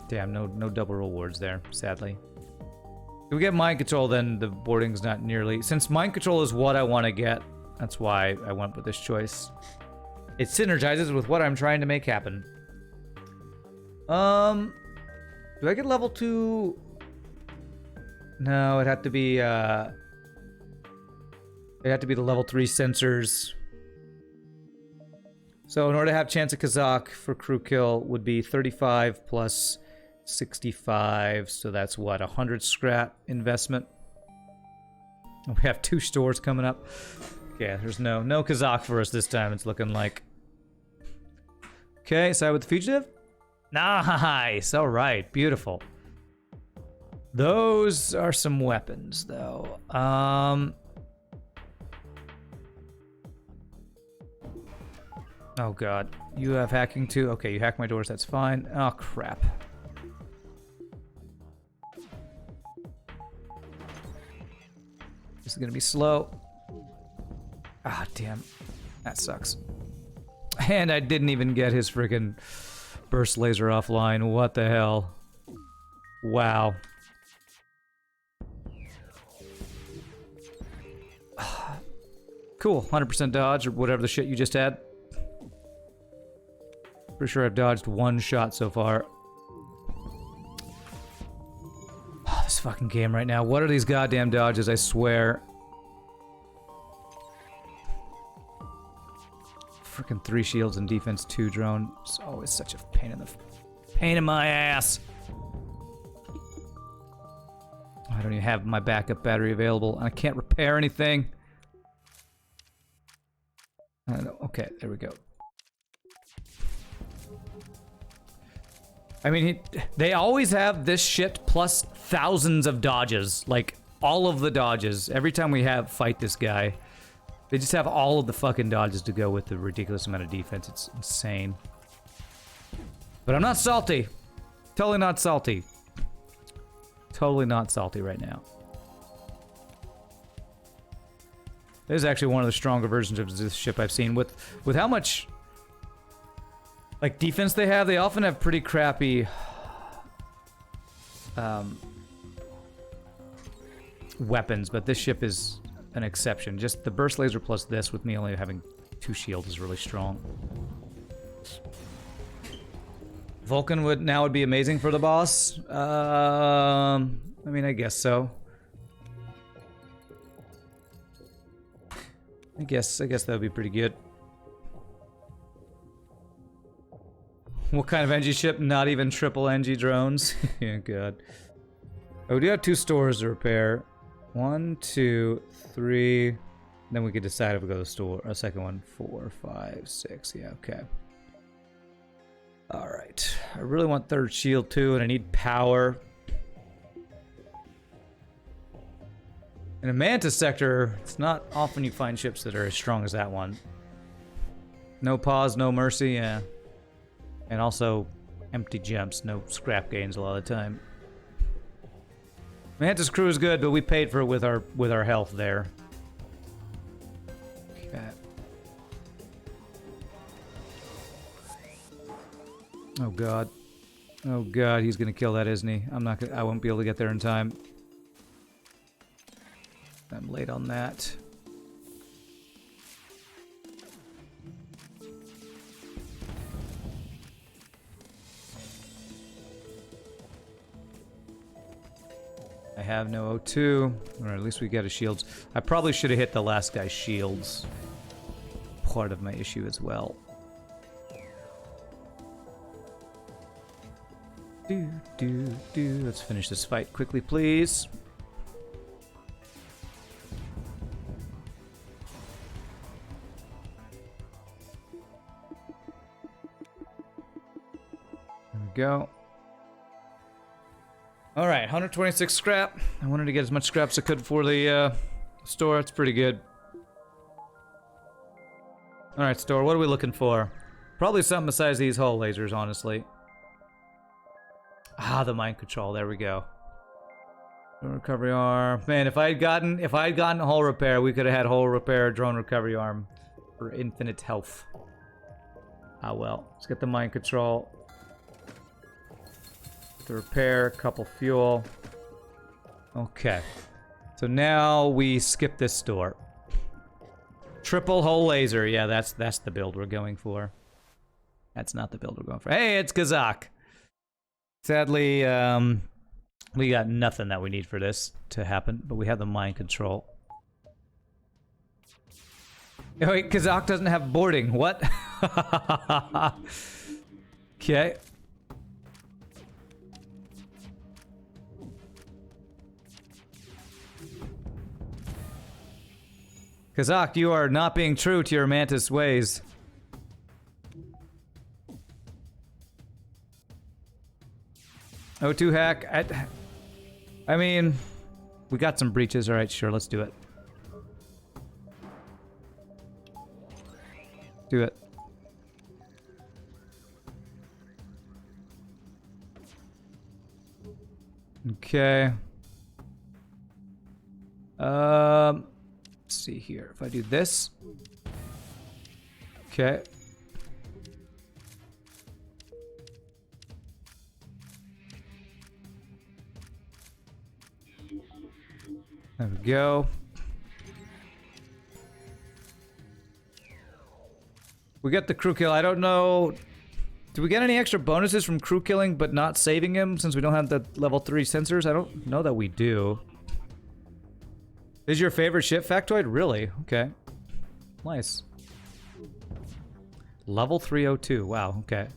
A: Damn, no double rewards there, sadly. If we get mind control, then the boarding's not nearly... Since mind control is what I want to get, that's why I went with this choice. It synergizes with what I'm trying to make happen. Do I get level 2? No, it'd have to be, it'd have to be the level 3 sensors. So in order to have chance of Kazakh for crew kill would be 35 plus 65. So that's what, 100 scrap investment. We have 2 stores coming up. Yeah, there's no Kazakh for us this time, it's looking like. Okay, side with the fugitive. Nice, all right, beautiful. Those are some weapons, though. Oh god, you have hacking too? Okay, you hack my doors, that's fine. Oh crap. This is gonna be slow. Ah, damn. That sucks. And I didn't even get his freaking burst laser offline. What the hell? Wow. Cool, 100% dodge or whatever the shit you just had. Pretty sure I've dodged 1 shot so far. Oh, this fucking game right now. What are these goddamn dodges, I swear. Freaking 3 shields and defense 2 drone. It's always such a pain in my ass. I don't even have my backup battery available, and I can't repair anything. I don't know. Okay, there we go. I mean, they always have this shit plus thousands of dodges. Like, all of the dodges. Every time we fight this guy, they just have all of the fucking dodges to go with the ridiculous amount of defense. It's insane. But I'm not salty. Totally not salty. Totally not salty right now. This is actually one of the stronger versions of this ship I've seen. With how much like defense they have, they often have pretty crappy weapons, but this ship is an exception. Just the burst laser plus this, with me only having 2 shields, is really strong. Vulcan would be amazing for the boss. I mean, I guess so. I guess that would be pretty good. What kind of Engi ship? Not even triple Engi drones. Yeah, god. Oh, we do have 2 stores to repair. 1, 2, 3. Then we could decide if we go to the store. A second one. 4, 5, 6. Yeah, okay. Alright. I really want 3rd shield too, and I need power. In a Manta sector, it's not often you find ships that are as strong as that one. No pause, no mercy, yeah. And also, empty jumps, no scrap gains a lot of the time. Manta's crew is good, but we paid for it with our health there. Okay. Oh god. Oh god, he's gonna kill that, isn't he? I won't be able to get there in time. I'm late on that. I have no O2, or at least we get his shields. I probably should have hit the last guy's shields. Part of my issue as well. Let's finish this fight quickly, please. There we go. All right, 126 scrap. I wanted to get as much scrap as I could for the store. That's pretty good. All right, store, what are we looking for? Probably something besides these hull lasers, honestly. Ah, the mind control. There we go. Drone recovery arm. Man, if I had gotten hull repair, we could have had hull repair, drone recovery arm for infinite health. Ah, well. Let's get the mind control. The repair, couple fuel. Okay. So now we skip this door. Triple hole laser. Yeah, that's the build we're going for. That's not the build we're going for. Hey, it's Kazak. Sadly, we got nothing that we need for this to happen, but we have the mind control. Oh, wait, Kazak doesn't have boarding. What? Okay. Kazak, you are not being true to your mantis ways. O2 hack. I mean, we got some breaches. All right, sure, let's do it. Do it. Okay. Let's see here. If I do this. Okay. There we go. We got the crew kill. I don't know. Do we get any extra bonuses from crew killing but not saving him since we don't have the level 3 sensors? I don't know that we do. Is your favorite ship factoid? Really? Okay. Nice. Level 302. Wow, okay.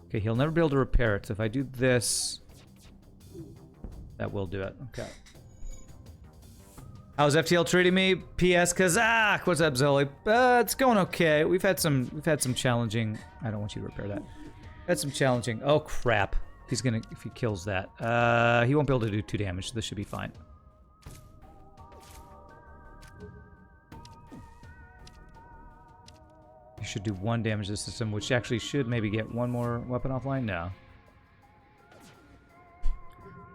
A: Okay, he'll never be able to repair it, so if I do this, that will do it. Okay. How's FTL treating me? PS Kazak! What's up, Zoli? It's going okay. We've had some challenging... I don't want you to repair that. Had some challenging... Oh, crap. He's gonna... If he kills that. He won't be able to do 2 damage, so this should be fine. You should do 1 damage to the system, which actually should maybe get 1 more weapon offline? No.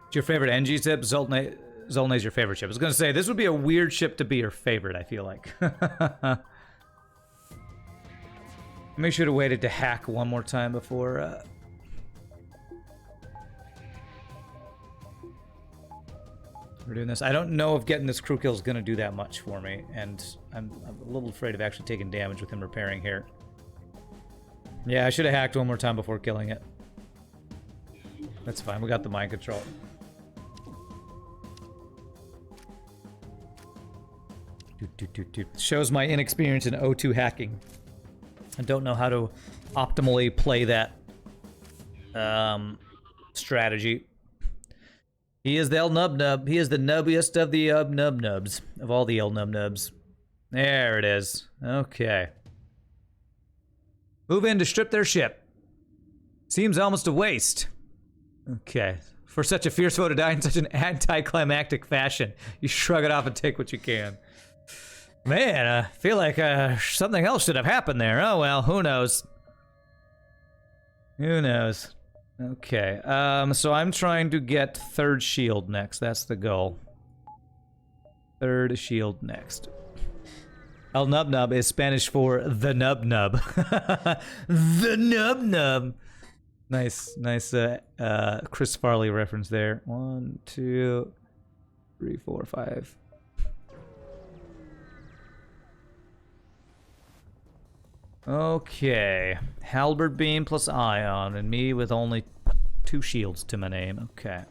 A: What's your favorite Engi ship? Zolne's your favorite ship. I was gonna say, this would be a weird ship to be your favorite, I feel like. Maybe should have waited to hack 1 more time before, we're doing this. I don't know if getting this crew kill is gonna do that much for me, and I'm a little afraid of actually taking damage with him repairing here. Yeah, I should have hacked 1 more time before killing it. That's fine, we got the mind control. Shows my inexperience in O2 hacking. I don't know how to optimally play that strategy. He is the El Nub Nub. He is the nubbiest of the Nub Nubs. Of all the El Nub Nubs. There it is. Okay. Move in to strip their ship. Seems almost a waste. Okay. For such a fierce foe to die in such an anticlimactic fashion, you shrug it off and take what you can. Man, I feel like something else should have happened there. Oh well, who knows? Who knows? Okay, so I'm trying to get 3rd shield next. That's the goal. 3rd shield next. El Nub Nub is Spanish for the Nub Nub. The Nub Nub. Nice Chris Farley reference there. 1, 2, 3, 4, 5. Okay, halberd beam plus ion, and me with only 2 shields to my name. Okay.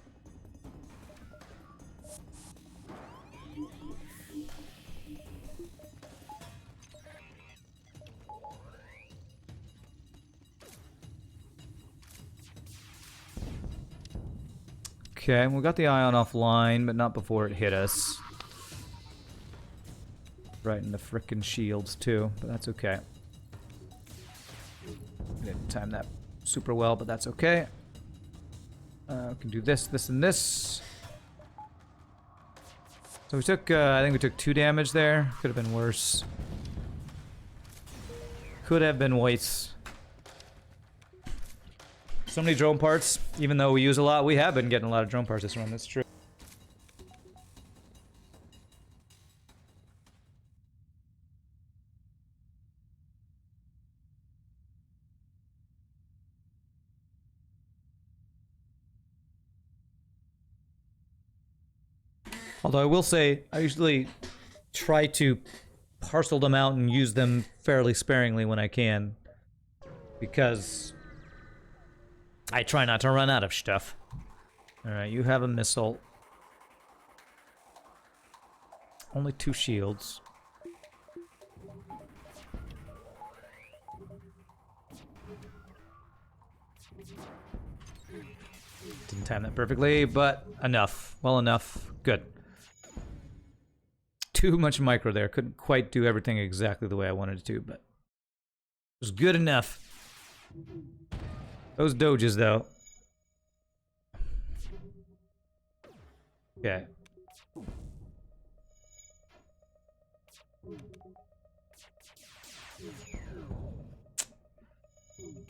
A: Okay, we got the ion offline, but not before it hit us. Right in the frickin' shields too, but that's okay. Didn't time that super well, but that's okay. We can do this, this, and this. So we took, I think we took 2 damage there. Could have been worse. Could have been worse. So many drone parts, even though we use a lot, we have been getting a lot of drone parts this run, that's true. Although I will say, I usually try to parcel them out and use them fairly sparingly when I can. Because I try not to run out of stuff. Alright, you have a missile. Only 2 shields. Didn't time that perfectly, but enough. Well enough. Good. Too much micro there. Couldn't quite do everything exactly the way I wanted it to, but it was good enough. Those doges, though. Okay.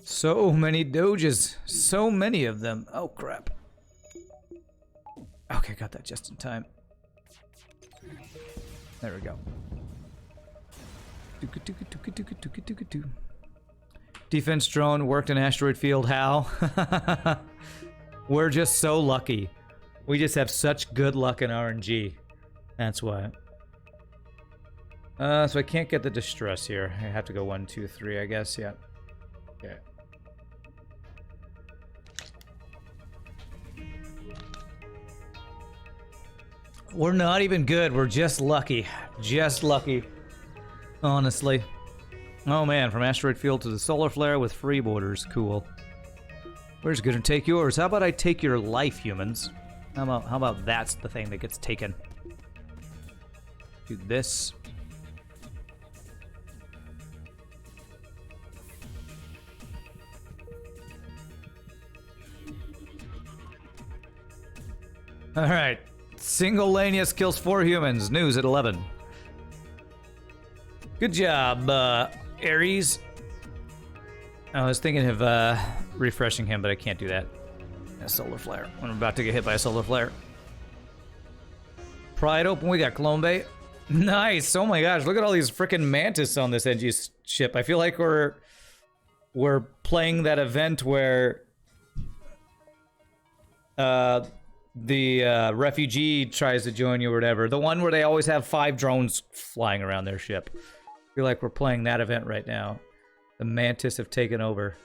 A: So many doges. So many of them. Oh, crap. Okay, got that just in time. There we go. Defense drone worked in asteroid field. How? We're just so lucky. We just have such good luck in RNG. That's why. So I can't get the distress here. I have to go 1, 2, 3, I guess. Yeah. Okay. We're not even good. We're just lucky. Just lucky. Honestly. Oh man, from asteroid field to the solar flare with free borders. Cool. Where's gonna take yours? How about I take your life, humans? How about that's the thing that gets taken? Do this. Alright. Single Lanius kills 4 humans. News at 11. Good job, Ares. I was thinking of refreshing him, but I can't do that. A solar flare. I'm about to get hit by a solar flare. Pride open. We got Clone Bay. Nice. Oh my gosh. Look at all these freaking mantis on this Engi ship. I feel like we're playing that event where the refugee tries to join you or whatever. The one where they always have 5 drones flying around their ship. I feel like we're playing that event right now. The Mantis have taken over.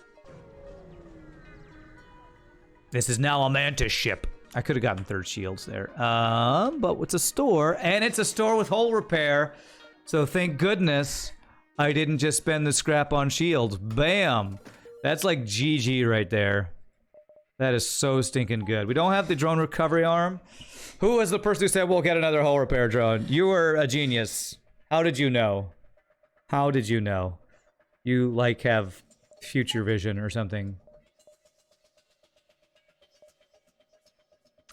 A: This is now a Mantis ship. I could have gotten 3rd shields there. But it's a store, and it's a store with hull repair. So thank goodness I didn't just spend the scrap on shields. Bam! That's like GG right there. That is so stinking good. We don't have the drone recovery arm. Who was the person who said we'll get another hull repair drone? You were a genius. How did you know? How did you know? You, like, have future vision or something.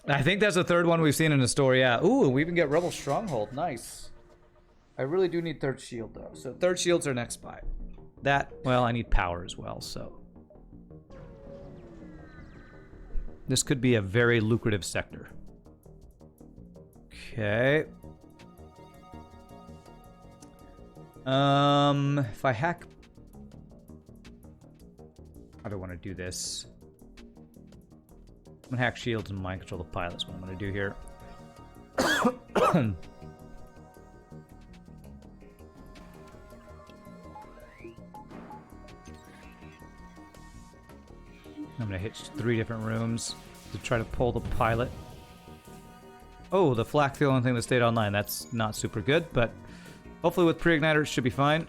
A: I think that's the 3rd one we've seen in the store, yeah. Ooh, we even get Rebel Stronghold. Nice. I really do need 3rd shield, though. So 3rd shield's our next buy. That, well, I need power as well, so. This could be a very lucrative sector. Okay. If I hack... How do I want to do this? I'm gonna hack shields and mind control the pilot is what I'm gonna do here. I'm gonna hit 3 different rooms to try to pull the pilot. Oh, the flak's the only thing that stayed online. That's not super good, but hopefully with pre-igniter it should be fine.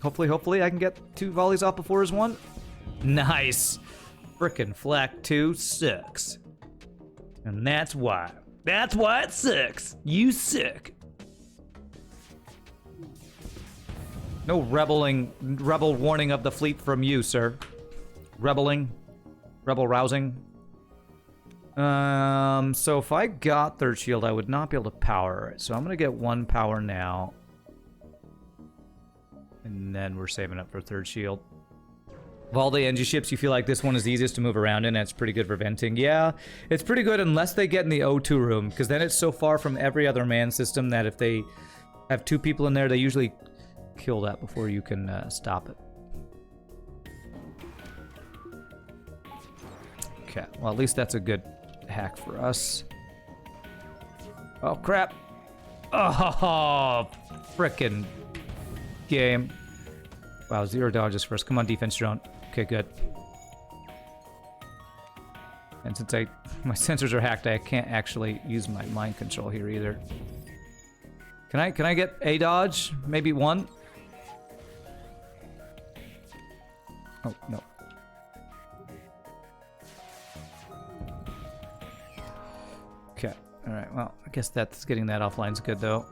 A: Hopefully I can get 2 volleys off before his 1. Nice. Frickin' flak 2 sucks. And that's why. That's why it sucks. You suck. No rebel warning of the fleet from you, sir. Rebel rousing. So if I got 3rd shield, I would not be able to power it. So I'm gonna get 1 power now. And then we're saving up for 3rd shield. Of all the Engi ships, you feel like this one is the easiest to move around in, and it's pretty good for venting. Yeah, it's pretty good unless they get in the O2 room, because then it's so far from every other man system that if they have 2 people in there, they usually kill that before you can stop it. Okay, well at least that's a good hack for us. Oh, crap. Oh, frickin' game. Wow, 0 dodges first. Come on, defense drone. Okay, good. And since my sensors are hacked, I can't actually use my mind control here either. Can I get a dodge? Maybe one? Oh, no. Okay. All right. Well, I guess that's getting that offline's good though.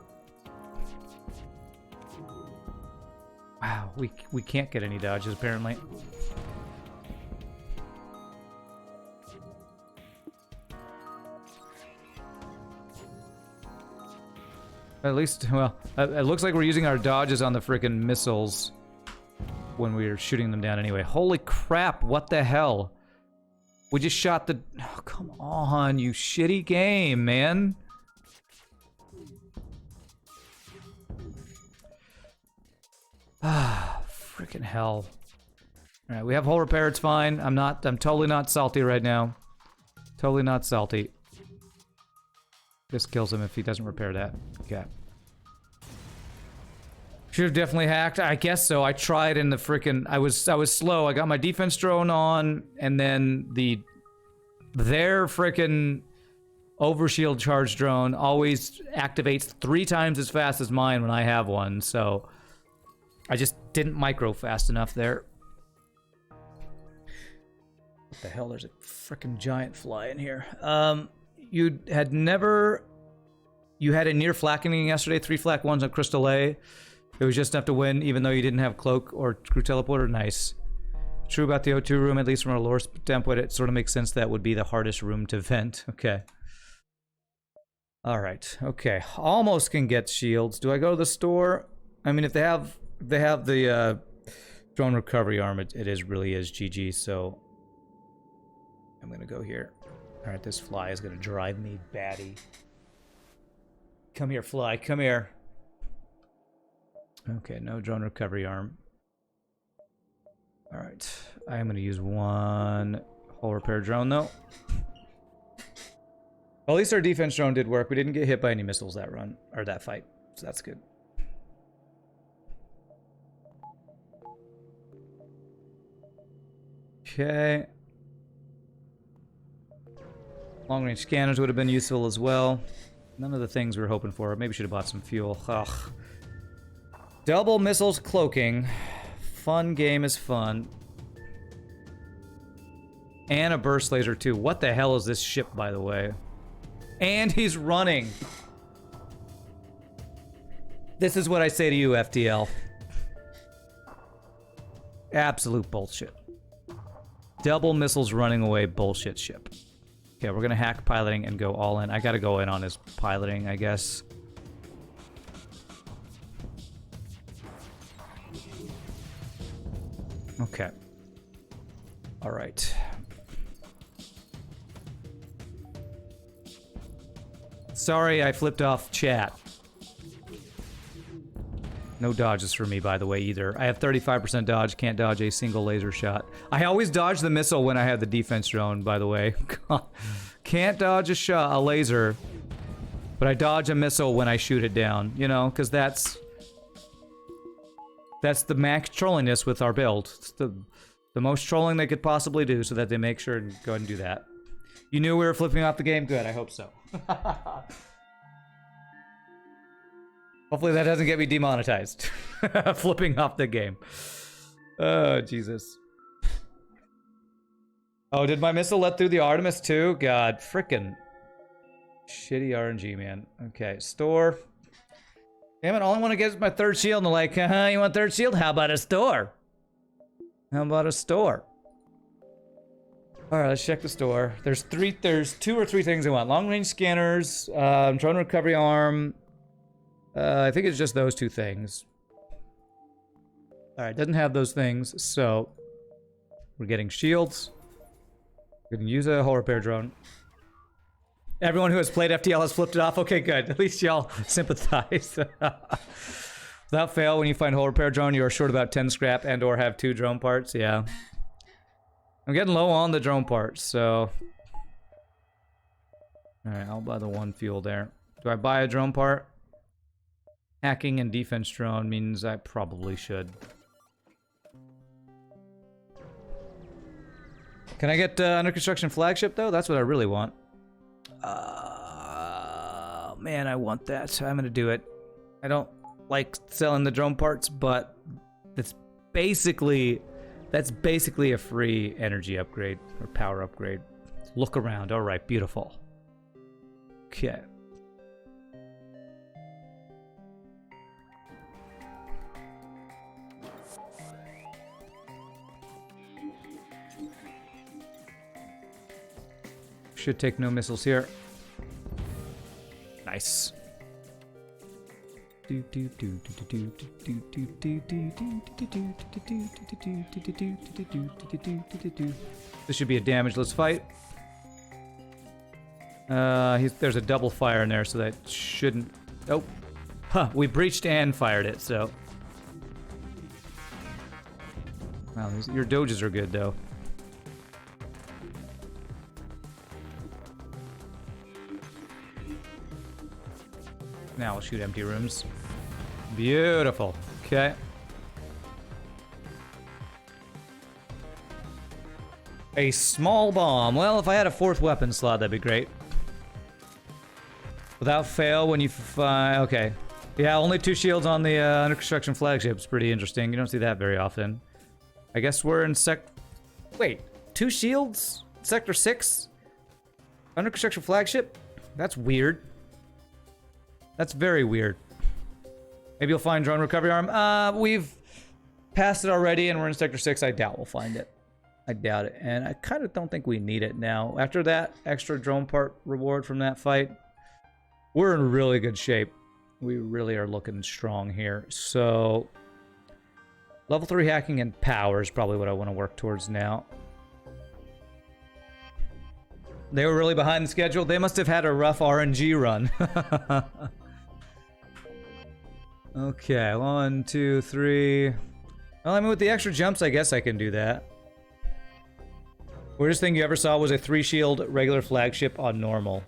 A: Wow, we can't get any dodges apparently. At least, well, it looks like we're using our dodges on the frickin' missiles when we were shooting them down anyway. Holy crap, what the hell? We just shot the... Oh, come on, you shitty game, man. Ah, frickin' hell. Alright, we have hull repair, it's fine. I'm totally not salty right now. Totally not salty. This kills him if he doesn't repair that. Okay. Should have definitely hacked. I guess so. I tried in the frickin'... I was slow. I got my defense drone on, and then their frickin' overshield charge drone always activates 3 times as fast as mine when I have one, so I just didn't micro fast enough there. What the hell? There's a frickin' giant fly in here. You had a near flacking yesterday, 3 flak ones on Crystal A. It was just enough to win, even though you didn't have cloak or crew teleporter. Nice. True about the O2 room, at least from a lore standpoint, it sort of makes sense that would be the hardest room to vent. Okay. Alright, okay. Almost can get shields. Do I go to the store? I mean, if they have the drone recovery arm, it really is GG, so I'm gonna go here. Alright, this fly is gonna drive me batty. Come here, fly, come here. Okay, no drone recovery arm. Alright, I am going to use one hull repair drone, though. Well, at least our defense drone did work. We didn't get hit by any missiles that run, or that fight, so that's good. Okay. Long-range scanners would have been useful as well. None of the things we were hoping for. Maybe should have bought some fuel. Ugh. Double missiles cloaking. Fun game is fun. And a burst laser too. What the hell is this ship, by the way? And he's running. This is what I say to you, FTL. Absolute bullshit. Double missiles running away bullshit ship. Okay, we're gonna hack piloting and go all in. I gotta go in on his piloting, I guess. Okay. Alright. Sorry, I flipped off chat. No dodges for me, by the way, either. I have 35% dodge, can't dodge a single laser shot. I always dodge the missile when I have the defense drone, by the way. Can't dodge a laser, but I dodge a missile when I shoot it down, you know, because that's the max trollingness with our build. It's the most trolling they could possibly do so that they make sure and go ahead and do that. You knew we were flipping off the game? Good, I hope so. Hopefully that doesn't get me demonetized. Flipping off the game. Oh, Jesus. Oh, did my missile let through the Artemis too? God, frickin' shitty RNG, man. Okay, store. Damn it, all I want to get is my 3rd shield. And they're like, you want 3rd shield? How about a store? How about a store? Alright, let's check the store. There's 2 or 3 things I want. Long-range scanners, drone recovery arm. I think it's just those 2 things. Alright, doesn't have those things, so we're getting shields. We can use a hull repair drone. Everyone who has played FTL has flipped it off. Okay, good. At least y'all sympathize. Without fail, when you find hull repair drone, you are short about 10 scrap and or have 2 drone parts. Yeah. I'm getting low on the drone parts, so... Alright, I'll buy the 1 fuel there. Do I buy a drone part? Hacking and defense drone means I probably should. Can I get under construction flagship though? That's what I really want. Man, I want that. I'm gonna do it. I don't like selling the drone parts, but that's basically a free energy upgrade or power upgrade. Look around. All right, beautiful. Okay. Should take no missiles here. Nice. This should be a damageless fight. There's a double fire in there, so that shouldn't... Oh. Huh, we breached and fired it, so... Wow, your doges are good, though. Now we'll shoot empty rooms. Beautiful. Okay. A small bomb. Well, if I had a fourth weapon slot, that'd be great. Without fail, when you okay. Yeah, only 2 shields on the under construction flagship. It's pretty interesting. You don't see that very often. I guess we're in Wait, 2 shields? Sector 6? Under construction flagship? That's weird. That's very weird. Maybe you'll find drone recovery arm. We've passed it already and we're in Sector 6. I doubt we'll find it. I doubt it. And I kind of don't think we need it now. After that extra drone part reward from that fight, we're in really good shape. We really are looking strong here. So, level 3 hacking and power is probably what I want to work towards now. They were really behind the schedule. They must have had a rough RNG run. Okay, 1, 2, 3. Well, I mean, with the extra jumps, I guess I can do that. Weirdest thing you ever saw was a 3-shield regular flagship on normal.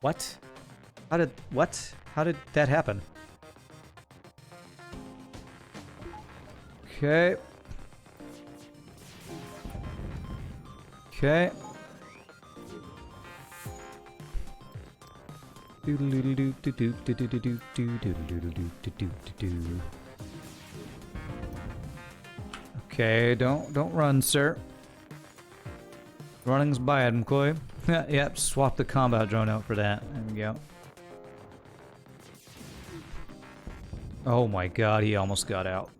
A: What? What? How did that happen? Okay. Okay. Okay, don't run, sir. Running's bad, McCoy. Yep, swap the combat drone out for that. There we go. Oh my god, he almost got out.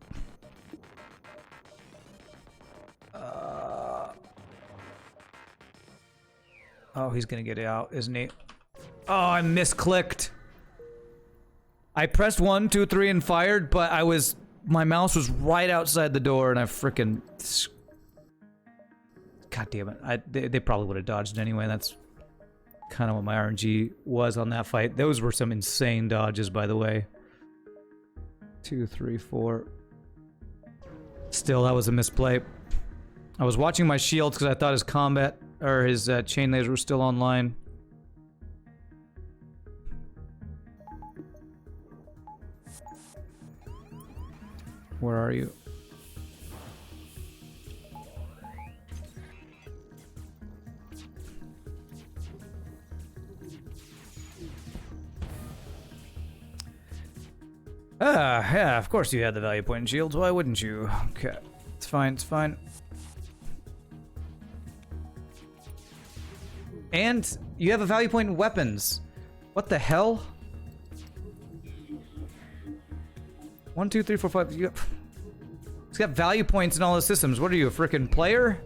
A: Oh, he's gonna get out, isn't he? Oh, I misclicked. I pressed 1, 2, 3 and fired, but my mouse was right outside the door and I frickin'... God damn it. They probably would have dodged anyway. That's kind of what my RNG was on that fight. Those were some insane dodges, by the way. 2, 3, 4. Still, that was a misplay. I was watching my shields because I thought his combat, or his chain laser was still online. Where are you? Yeah, of course you had the value point in shields. Why wouldn't you? Okay, it's fine, it's fine. And you have a value point in weapons. What the hell? 1, 2, 3, 4, 5. It's got value points in all the systems. What are you, a frickin' player?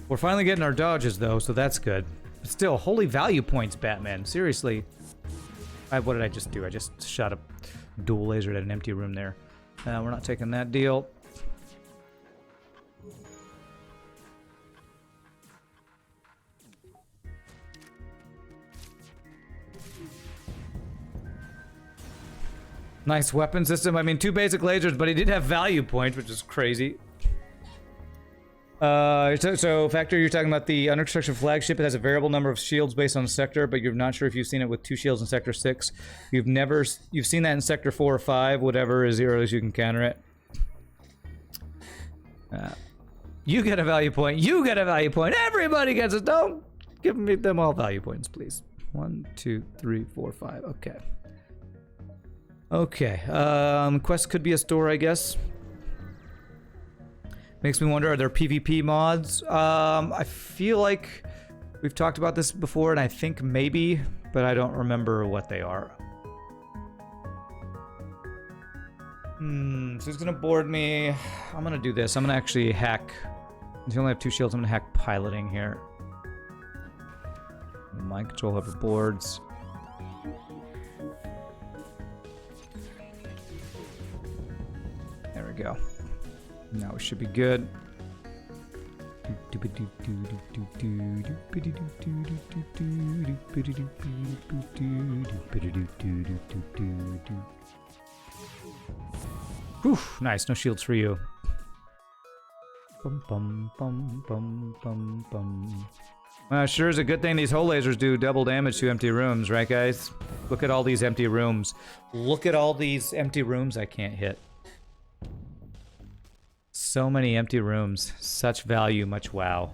A: We're finally getting our dodges though, so that's good. But still, holy value points, Batman. Seriously. What did I just do? I just shot a dual laser at an empty room there. We're not taking that deal. Nice weapon system. I mean, 2 basic lasers, but he did have value points, which is crazy. So Factor, you're talking about the under construction flagship. It has a variable number of shields based on the sector, but you're not sure if you've seen it with 2 shields in Sector 6. You've seen that in Sector 4 or 5, whatever is the earliest you can counter it. You get a value point. You get a value point. Everybody gets it. Don't give me them all value points, please. 1, 2, 3, 4, 5. Okay. Okay. Quest could be a store, I guess. Makes me wonder, are there PvP mods? I feel like we've talked about this before, and I think maybe, but I don't remember what they are. So it's gonna board me. I'm gonna do this. I'm gonna actually hack. If you only have 2 shields, I'm gonna hack piloting here. Mind control over boards. There we go. Now we should be good. Whew, nice, no shields for you. Sure is a good thing these hull lasers do double damage to empty rooms, right guys? Look at all these empty rooms. Look at all these empty rooms I can't hit. So many empty rooms. Such value, much wow.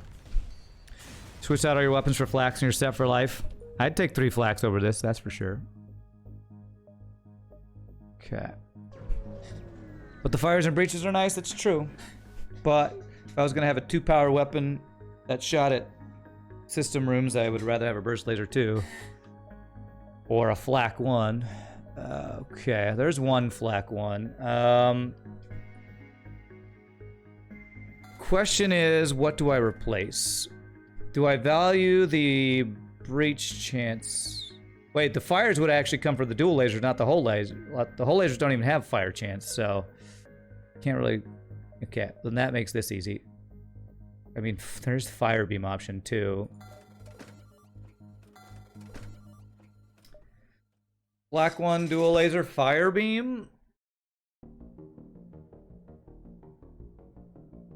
A: Switch out all your weapons for flax and you're set for life. I'd take 3 flax over this, that's for sure. Okay. But the fires and breaches are nice, that's true. But if I was gonna have a 2-power weapon that shot at system rooms, I would rather have a burst laser 2. Or a flak 1. Okay, there's one flak 1. Question is, what do I replace? Do I value the breach chance? Wait, the fires would actually come from the dual laser, not the hull laser. The hull lasers don't even have fire chance, so can't really. Okay, then that makes this easy. I mean, there's fire beam option too. Black 1 dual laser fire beam.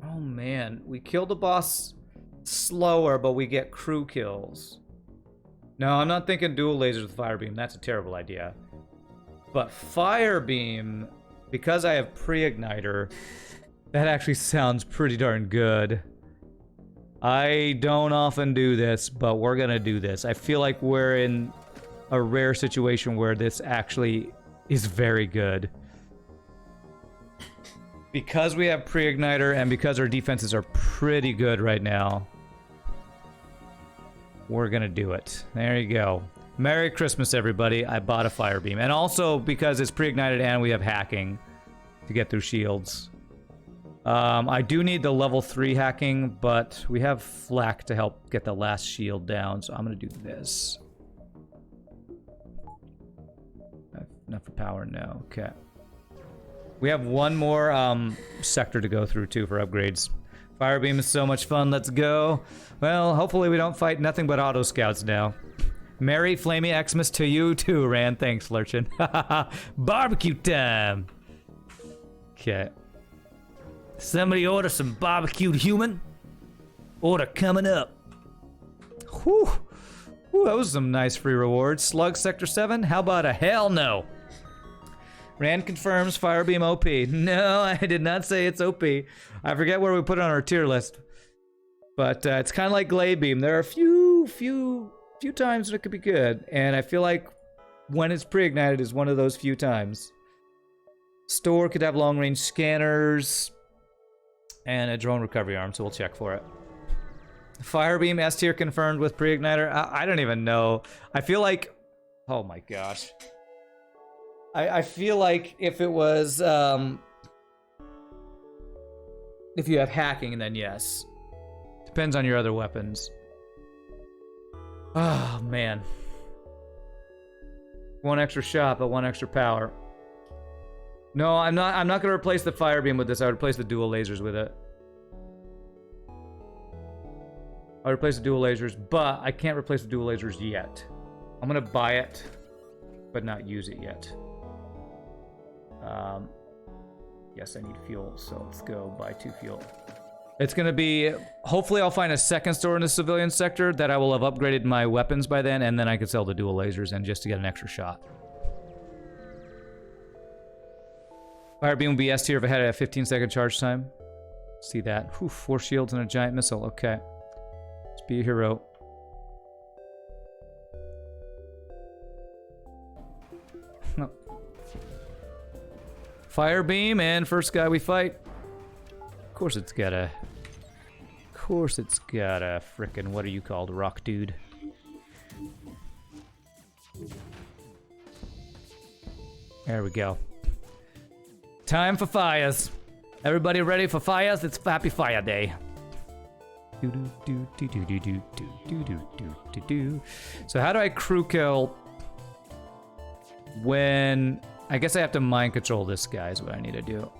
A: Oh man, we kill the boss slower, but we get crew kills. No, I'm not thinking dual lasers with fire beam. That's a terrible idea. But fire beam, because I have pre-igniter, that actually sounds pretty darn good. I don't often do this, but we're gonna do this. I feel like we're in a rare situation where this actually is very good. Because we have pre-igniter and because our defenses are pretty good right now, we're gonna do it. There you go. Merry Christmas, everybody. I bought a fire beam. And also because it's pre-ignited and we have hacking to get through shields. I do need the level 3 hacking, but we have flak to help get the last shield down, so I'm gonna do this. Enough for power? No. Okay. We have one more sector to go through too for upgrades. Firebeam is so much fun. Let's go. Well, hopefully we don't fight nothing but auto scouts now. Merry Flamey Xmas to you too, Rand. Thanks, Lurchin. Barbecue time. Okay. Somebody order some barbecued human. Order coming up. Whew. Whew, that was some nice free rewards. Slug Sector 7? How about a hell no? Rand confirms Firebeam OP. No, I did not say it's OP. I forget where we put it on our tier list. But it's kind of like Glade Beam. There are a few times when it could be good. And I feel like when it's pre-ignited is one of those few times. Store could have long-range scanners. And a drone recovery arm, so we'll check for it. Firebeam S tier confirmed with pre-igniter. I don't even know. I feel like... Oh my gosh. I feel like if it was... if you have hacking, then yes. Depends on your other weapons. Oh, man. One extra shot, but one extra power. No, I'm not gonna replace the Firebeam with this. I would replace the dual lasers with it. I'll replace the dual lasers, but I can't replace the dual lasers yet. I'm gonna buy it, but not use it yet. Yes, I need fuel, so let's go buy 2 fuel. It's gonna be, hopefully I'll find a second store in the civilian sector that I will have upgraded my weapons by then, and then I can sell the dual lasers and just to get an extra shot. Fire beam will be S tier if it had a 15-second charge time. See that. Whew, 4 shields and a giant missile. Okay. Let's be a hero. No. Fire beam and first guy we fight. Of course it's got a... Of course it's got a frickin', what are you called? Rock dude. There we go. Time for fires. Everybody ready for fires? It's Happy Fire Day. So how do I crew kill when... I guess I have to mind control this guy is what I need to do.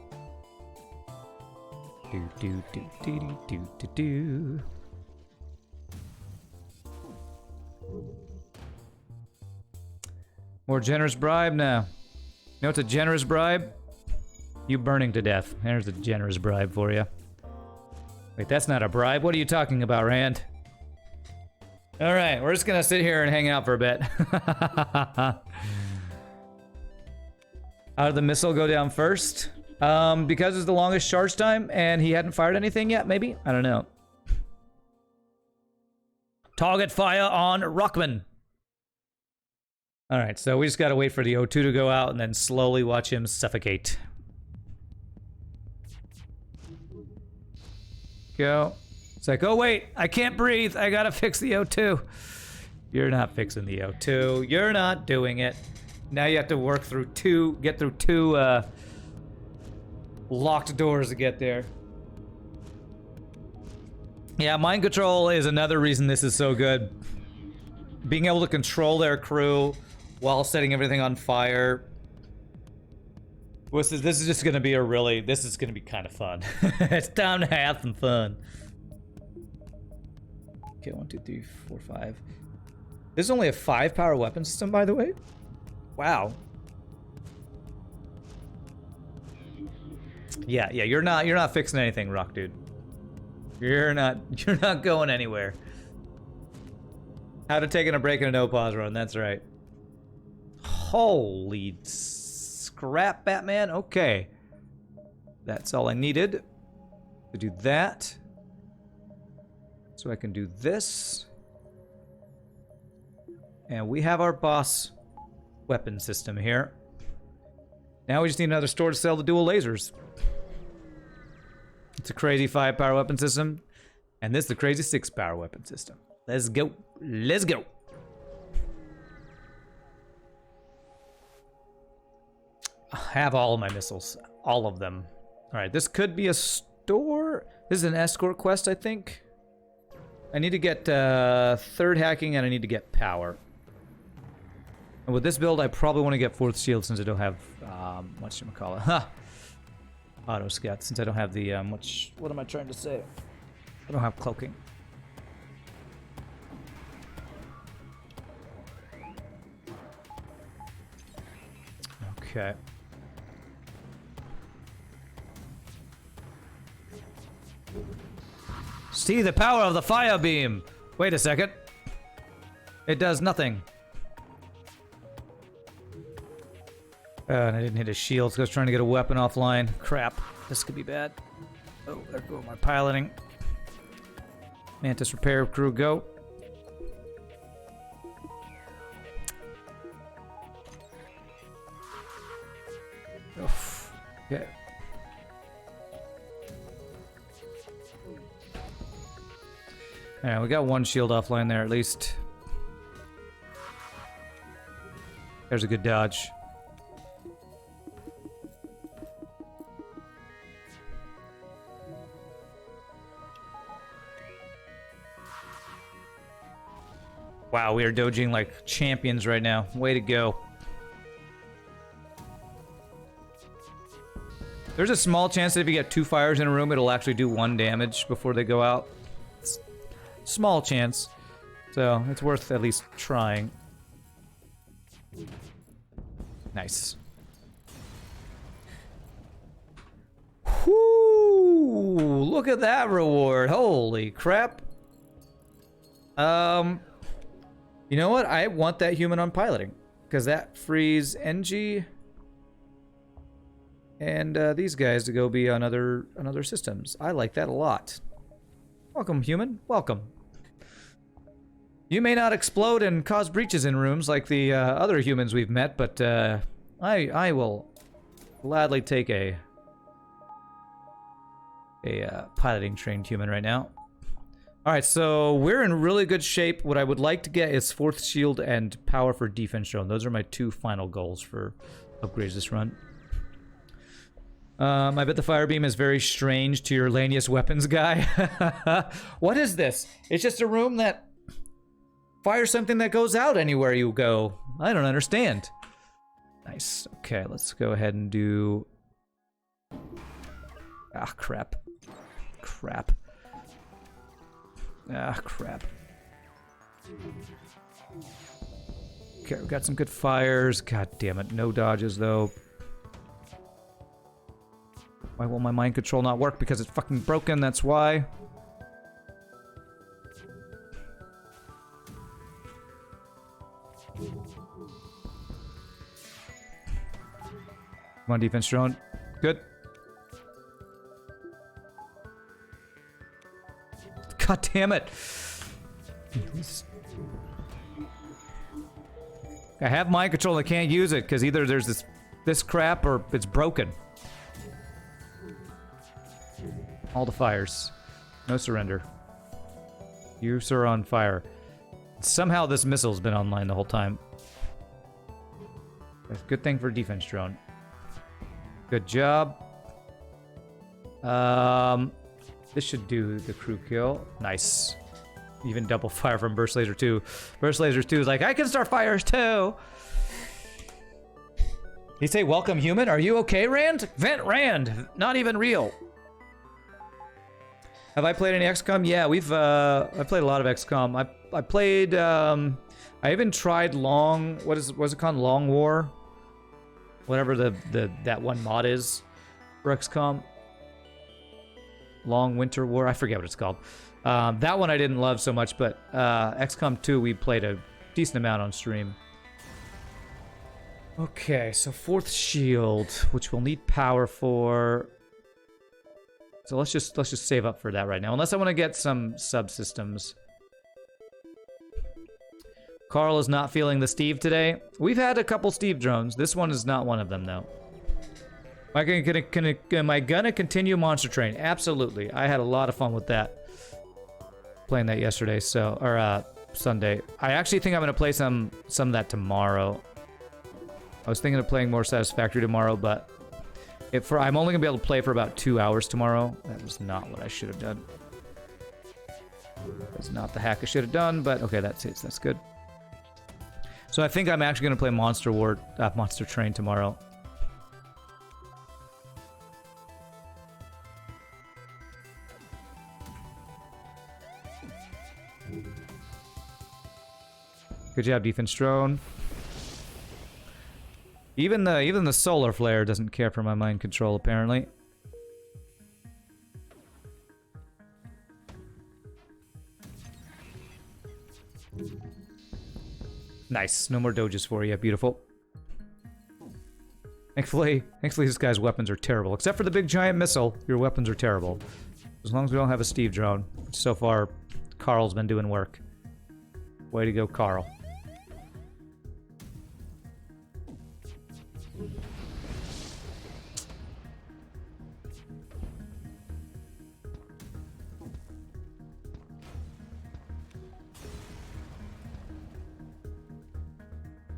A: More generous bribe now. You know what's a generous bribe? You burning to death. There's a generous bribe for you. Wait, that's not a bribe. What are you talking about, Rand? All right, we're just gonna sit here and hang out for a bit. How did the missile go down first? Because it's the longest charge time and he hadn't fired anything yet, maybe? I don't know. Target fire on Rockman. All right, so we just gotta wait for the O2 to go out and then slowly watch him suffocate. Go. It's like, oh wait, I can't breathe. I gotta fix the O2. You're not fixing the O2. You're not doing it. Now you have to work through get through two locked doors to get there. Yeah, mind control is another reason this is so good. Being able to control their crew while setting everything on fire. This is just gonna be this is gonna be kind of fun. It's time to have some fun. Okay, 1, 2, 3, 4, 5. This is only a 5-power weapon system, by the way. Wow. Yeah, you're not fixing anything, Rock Dude. You're not going anywhere. How to take a break in a no-pause run, that's right. Holy scrap, Batman. Okay. That's all I needed to do that. So I can do this. And we have our boss weapon system here. Now we just need another store to sell the dual lasers. It's a crazy 5-power weapon system. And this is the crazy 6-power weapon system. Let's go. Let's go. I have all of my missiles. All of them. Alright, this could be a store. This is an escort quest, I think. I need to get 3rd hacking and I need to get power. And with this build, I probably want to get 4th shield since I don't have, whatchamacallit? Ha! Auto scout, since I don't have the, what am I trying to say? I don't have cloaking. Okay. See the power of the fire beam! Wait a second. It does nothing. And I didn't hit his shield because I was trying to get a weapon offline. Crap. This could be bad. Oh, there go my piloting. Mantis repair crew, go. Oof. Okay. Alright, we got 1 shield offline there at least. There's a good dodge. Wow, we are dodging like champions right now. Way to go. There's a small chance that if you get 2 fires in a room, it'll actually do 1 damage before they go out. Small chance. So, it's worth at least trying. Nice. Whoo! look at that reward. Holy crap. You know what? I want that human on piloting. Because that frees Engi and these guys to go be on other systems. I like that a lot. Welcome, human. Welcome. You may not explode and cause breaches in rooms like the other humans we've met, but I will gladly take a piloting trained human right now. Alright, so we're in really good shape. What I would like to get is 4th shield and power for defense drone. Those are my 2 final goals for upgrades this run. I bet the fire beam is very strange to your Lanius weapons guy. What is this? It's just a room that fires something that goes out anywhere you go. I don't understand. Nice. Okay, let's go ahead and do... Ah, crap. Crap. Ah, crap. Okay, we got some good fires. God damn it. No dodges, though. Why will my mind control not work? Because it's fucking broken, that's why. Come on, defense drone. Good. God damn it. I have mind control, I can't use it, because either there's this crap or it's broken. All the fires. No surrender. You, sir, on fire. Somehow this missile's been online the whole time. That's a good thing for defense drone. Good job. This should do the crew kill. Nice. Even double fire from Burst Laser 2. Burst Laser 2 is like, I can start fires too! He say, welcome human, are you okay, Rand? Vent Rand! Not even real. Have I played any XCOM? Yeah, I've played a lot of XCOM. I played, I even tried was it called? Long War? Whatever that one mod is for XCOM. Long Winter War, I forget what it's called. That one I didn't love so much, but XCOM 2 we played a decent amount on stream. Okay, so 4th shield, which we'll need power for. So let's just save up for that right now, unless I want to get some subsystems. Carl is not feeling the Steve today. We've had a couple Steve drones. This one is not one of them, though. Am I gonna continue Monster Train? Absolutely. I had a lot of fun with that. Playing that yesterday, Sunday. I actually think I'm gonna play some of that tomorrow. I was thinking of playing more Satisfactory tomorrow, but I'm only gonna be able to play for about 2 hours tomorrow. That was not what I should have done. That's not the hack I should have done, but okay, that's it. That's good. So I think I'm actually gonna play Monster Train tomorrow. Good job, defense drone. Even the solar flare doesn't care for my mind control, apparently. Nice. No more doges for you. Beautiful. Thankfully this guy's weapons are terrible. Except for the big giant missile, your weapons are terrible. As long as we don't have a Steve drone. So far, Carl's been doing work. Way to go, Carl.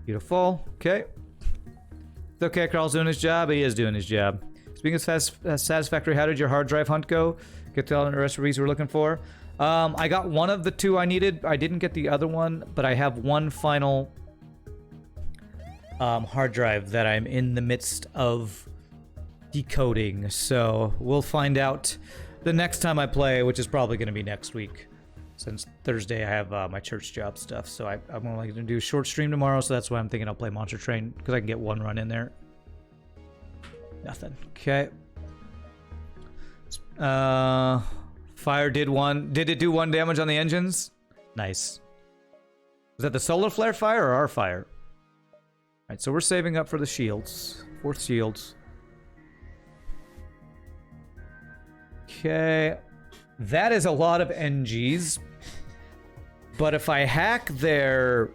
A: Beautiful. Okay. It's okay, Carl's doing his job. He is doing his job. Speaking of Satisfactory, how did your hard drive hunt go? Get the recipes we're looking for? I got one of the 2 I needed. I didn't get the other one, but I have one final hard drive that I'm in the midst of decoding. So we'll find out the next time I play, which is probably going to be next week. Since Thursday I have my church job stuff, so I'm only going to do a short stream tomorrow, so that's why I'm thinking I'll play Monster Train, because I can get one run in there. Nothing. Okay. Let's Fire did one. Did it do 1 damage on the engines? Nice. Was that the solar flare fire or our fire? Alright, so we're saving up for the shields. 4th shields. Okay. That is a lot of NGs. But if I hack their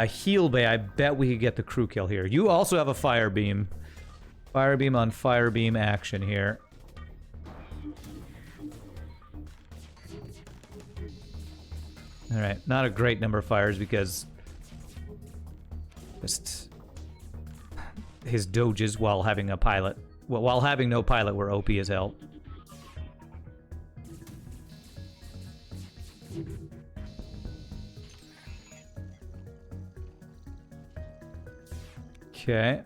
A: heal bay, I bet we could get the crew kill here. You also have a fire beam. Fire beam on fire beam action here. Alright, not a great number of fires because just his doges while having a pilot. Well, while having no pilot, we're OP as hell. Okay.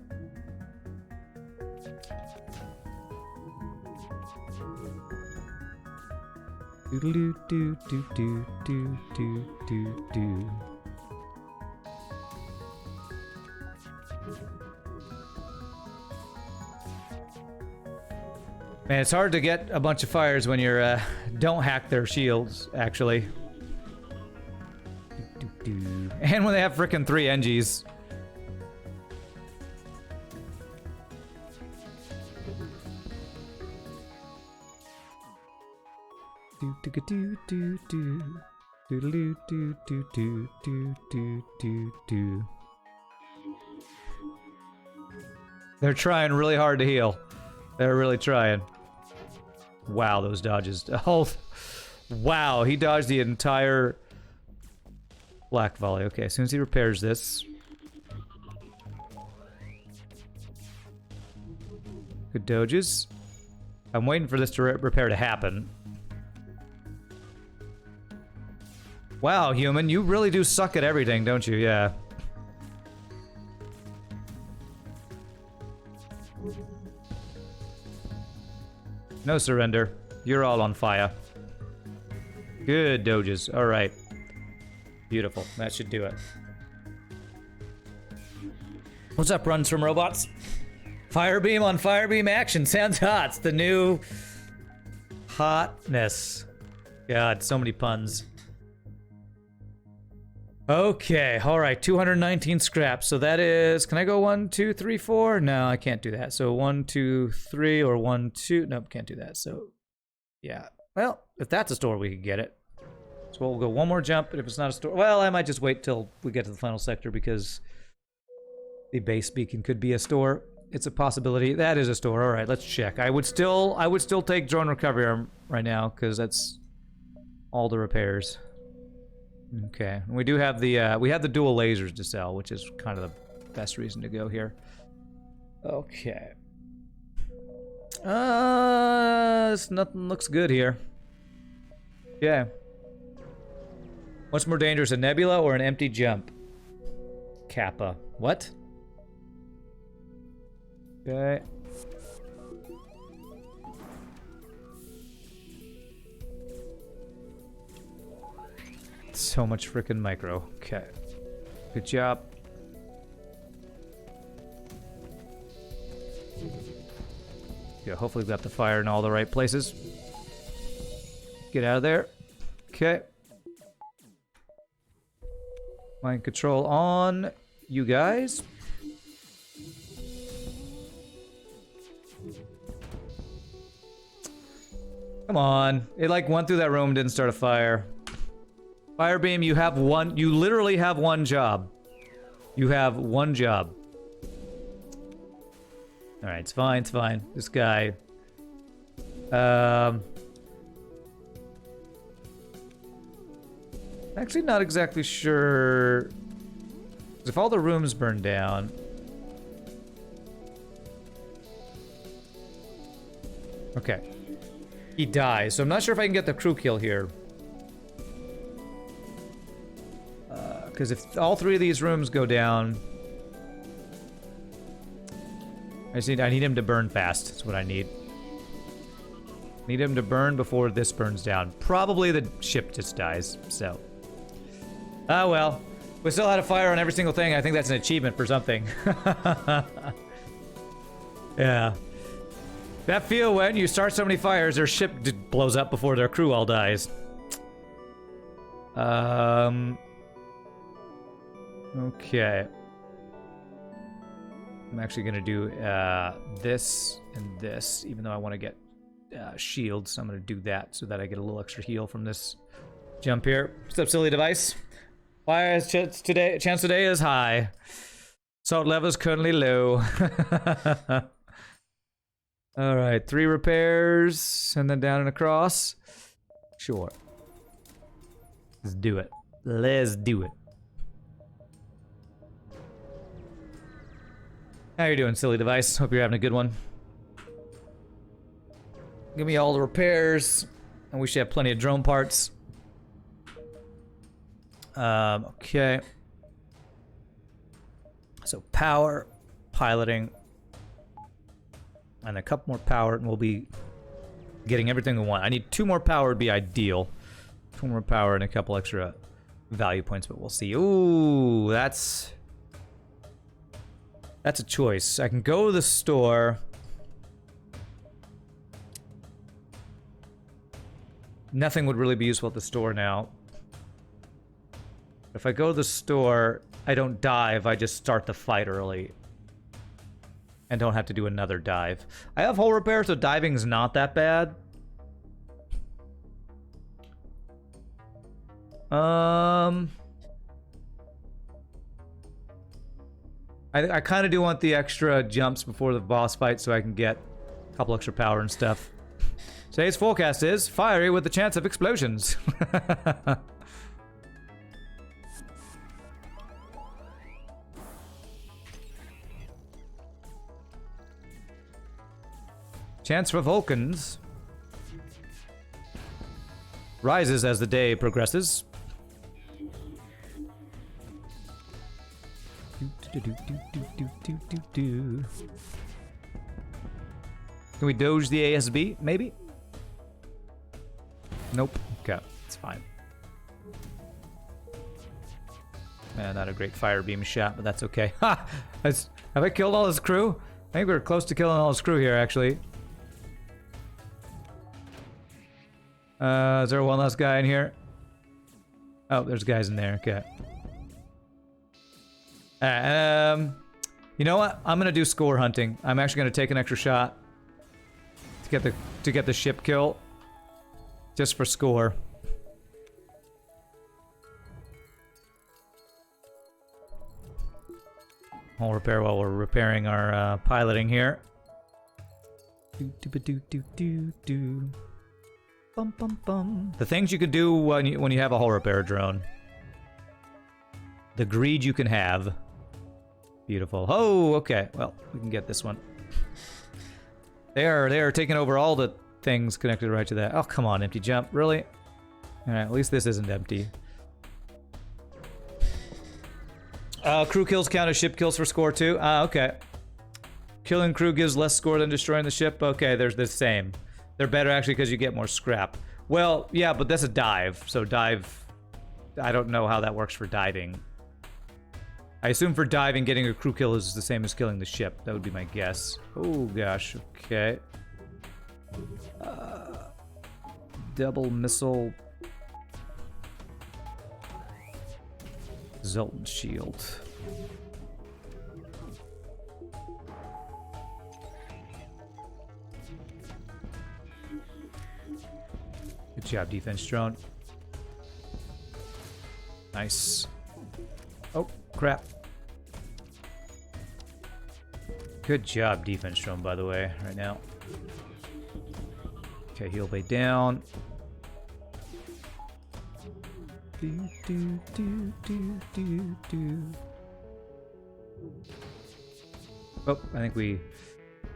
A: Do do do do do do do do. Man, it's hard to get a bunch of fires when you're don't hack their shields, actually. And when they have frickin' 3 Engis. Do do do do do do do do do do do do. They're trying really hard to heal. They're really trying. Wow, those dodges. Oh, wow, he dodged the entire black volley. Okay, as soon as he repairs this. Good doges. I'm waiting for this to repair to happen. Wow, human, you really do suck at everything, don't you? Yeah. No surrender. You're all on fire. Good doges. All right. Beautiful. That should do it. What's up, runs from robots? Firebeam on firebeam action. Sounds hot. It's the new hotness. God, so many puns. Okay, all right, 219 scraps. So that is, can I go 1, 2, 3, 4? No, I can't do that. So 1, 2, 3, or 1, 2. Nope, can't do that. So, yeah. Well, if that's a store, we could get it. So we'll go one more jump, but if it's not a store, well, I might just wait till we get to the final sector because the base beacon could be a store. It's a possibility. That is a store. All right, let's check. I would still take drone recovery arm right now because that's all the repairs. Okay, we do have the we have the dual lasers to sell, which is kind of the best reason to go here. Okay. Nothing looks good here. Yeah. What's more dangerous, a nebula or an empty jump? Kappa. What? Okay. So much freaking micro. Okay. Good job. Yeah, hopefully we've got the fire in all the right places. Get out of there. Okay. Mind control on you guys. Come on. It like went through that room and didn't start a fire. Firebeam, you have one. You literally have one job. You have one job. Alright, it's fine, it's fine. This guy. Actually, not exactly sure. If all the rooms burn down. Okay. He dies, so I'm not sure if I can get the crew kill here. Because if all 3 of these rooms go down... I need him to burn fast. That's what I need. Need him to burn before this burns down. Probably the ship just dies, so... Ah, well. We still had a fire on every single thing. I think that's an achievement for something. Yeah. That feel when you start so many fires, their ship blows up before their crew all dies. Okay. I'm actually gonna do this and this, even though I want to get shields. I'm gonna do that so that I get a little extra heal from this jump here. What's up, silly device? Fire chance today is high. Salt level is currently low. All right, 3 repairs and then down and across. Sure. Let's do it. Let's do it. How you doing, silly device? Hope you're having a good one. Give me all the repairs, and we should have plenty of drone parts. Okay. So power, piloting, and a couple more power, and we'll be getting everything we want. I need 2 more power would be ideal. 2 more power and a couple extra value points, but we'll see. Ooh, that's a choice. I can go to the store. Nothing would really be useful at the store now. If I go to the store, I don't dive, I just start the fight early. And don't have to do another dive. I have hull repair, so diving's not that bad. I kind of do want the extra jumps before the boss fight so I can get a couple extra power and stuff. Today's forecast is fiery with the chance of explosions. Chance for Vulcans rises as the day progresses. Can we doge the ASB? Maybe? Nope. Okay, it's fine. Man, not a great fire beam shot, but that's okay. Ha! Have I killed all his crew? I think we're close to killing all his crew here, actually. Is there one last guy in here? Oh, there's guys in there. Okay. You know what? I'm gonna do score hunting. I'm actually gonna take an extra shot to get the ship kill, just for score. I'll repair while we're repairing our piloting here. Bum, bum, bum. The things you could do when you have a hull repair drone. The greed you can have. Beautiful. Oh, okay. Well, we can get this one. They are taking over all the things connected right to that. Oh, come on, empty jump. Really? Alright, at least this isn't empty. Crew kills count as ship kills for score too? Okay. Killing crew gives less score than destroying the ship? Okay, they're the same. They're better actually because you get more scrap. Well, yeah, but that's a dive. So dive... I don't know how that works for diving. I assume for diving, getting a crew kill is the same as killing the ship. That would be my guess. Oh, gosh. Okay. Double missile. Zoltan shield. Good job, defense drone. Nice. Oh, crap. Good job, defense drone, by the way, right now. Okay, heal bay down. Oh, I think we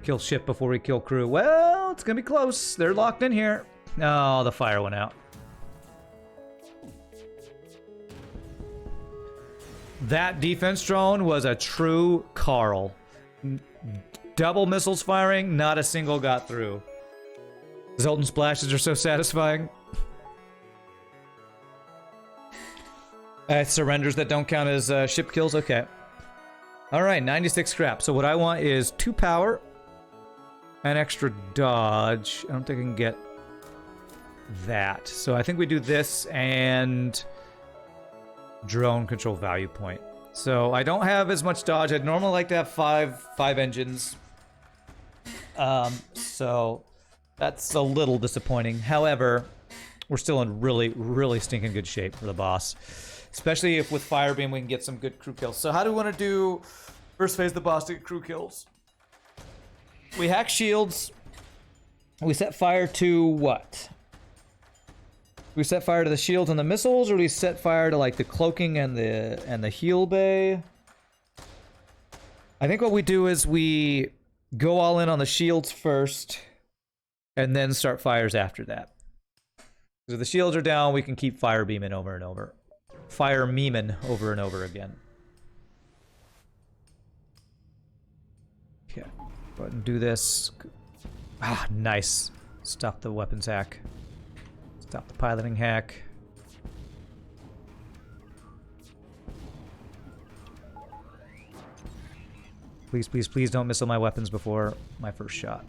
A: kill ship before we kill crew. Well, it's gonna be close. They're locked in here. Oh, the fire went out. That defense drone was a true Carl. Double missiles firing, not a single got through. Zoltan splashes are so satisfying. Surrenders that don't count as ship kills? Okay. Alright, 96 scrap. So what I want is 2 power. an extra dodge. I don't think I can get that. So I think we do this and drone control value point. So I don't have as much dodge. I'd normally like to have five engines. So that's a little disappointing. However, we're still in really stinking good shape for the boss. Especially if with Firebeam we can get some good crew kills. So how do we want to do first phase of the boss to get crew kills? We hack shields. We set fire to what? We set fire to the shields and the missiles, or do we set fire to like the cloaking and the heal bay? I think what we do is we go all in on the shields first, and then start fires after that. Because if the shields are down, we can keep fire beaming over and over. Fire memeing over and over again. Okay, go ahead and do this. Ah, nice. Stop the weapons hack. Stop the piloting hack. Please, please, please don't missile my weapons before my first shot.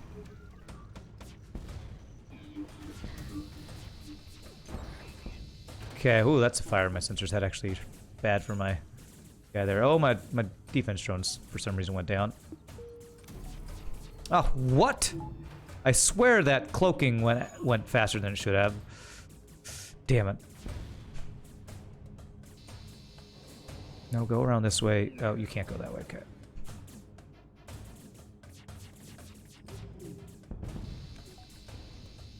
A: Okay, ooh, that's a fire in my sensors. That actually bad for my guy there. Oh, my defense drones for some reason went down. Oh, what? I swear that cloaking went faster than it should have. Damn it. No, go around this way. Oh, you can't go that way. Okay.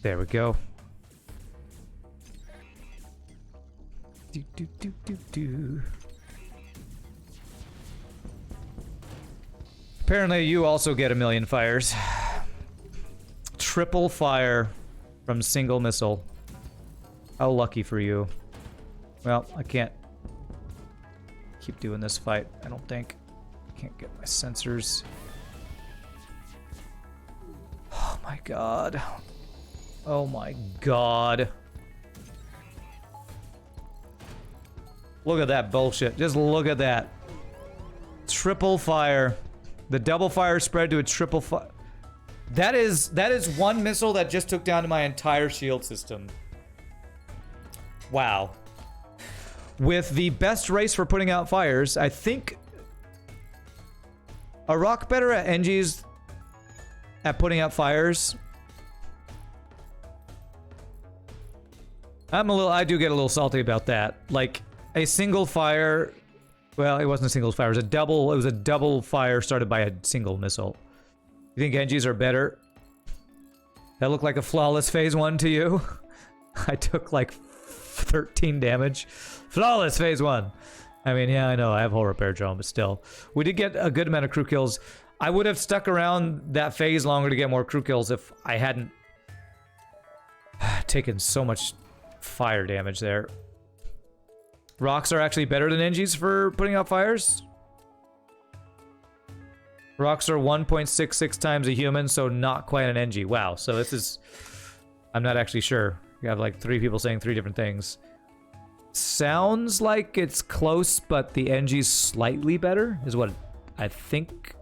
A: There we go. Do. Apparently you also get 1,000,000 fires. Triple fire from single missile. How lucky for you. Well, I can't keep doing this fight, I don't think. Can't get my sensors. Oh my god. Oh my god. Look at that bullshit. Just look at that. Triple fire. The double fire spread to a triple fire. That is one missile that just took down my entire shield system. Wow. With the best race for putting out fires, I think... Are Rock better at Engi's at putting out fires? I do get a little salty about that. Like, a single fire... Well, it wasn't a single fire. It was a double fire started by a single missile. You think Engi's are better? That looked like a flawless phase 1 to you? I took like 13 damage. Flawless phase 1. I mean, yeah, I know. I have hull repair drone, but still. We did get a good amount of crew kills. I would have stuck around that phase longer to get more crew kills if I hadn't taken so much fire damage there. Rocks are actually better than Engi's for putting out fires. Rocks are 1.66 times a human, so not quite an Engi. Wow, so this is... I'm not actually sure. You have like 3 people saying 3 different things. Sounds like it's close, but the Engi's slightly better, is what I think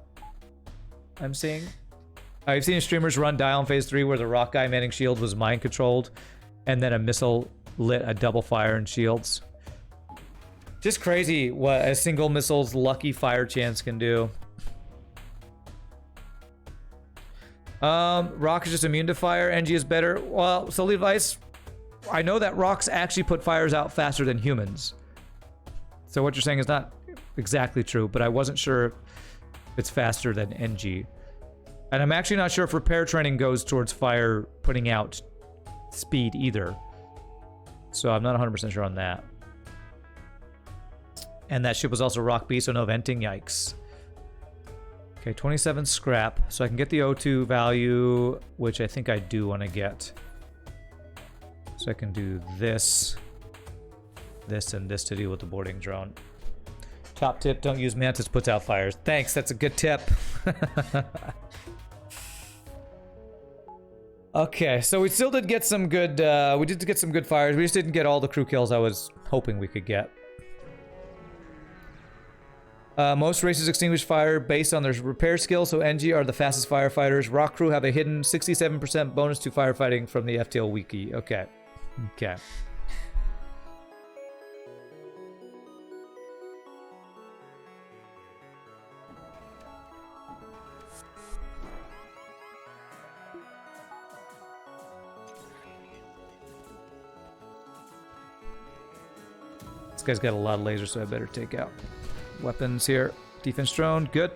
A: I'm seeing. I've seen streamers run Dial in Phase 3 where the rock guy manning shield was mind-controlled, and then a missile lit a double fire in shields. Just crazy what a single missile's lucky fire chance can do. Rock is just immune to fire. Engi is better. Well, so Levi's, I know that rocks actually put fires out faster than humans. So what you're saying is not exactly true, but I wasn't sure if it's faster than Engi. And I'm actually not sure if repair training goes towards fire putting out speed either. So I'm not 100% sure on that. And that ship was also Rock B, so no venting. Yikes. Okay, 27 scrap. So I can get the O2 value, which I think I do want to get. So I can do this, this, and this to deal with the boarding drone. Top tip, don't use Mantis puts out fires. Thanks, that's a good tip. Okay, so we still did get some good, we did get some good fires. We just didn't get all the crew kills I was hoping we could get. Most races extinguish fire based on their repair skill, so Engi are the fastest firefighters. Rock crew have a hidden 67% bonus to firefighting from the FTL wiki. Okay. Okay. This guy's got a lot of lasers, so I better take out weapons here. Defense drone, good.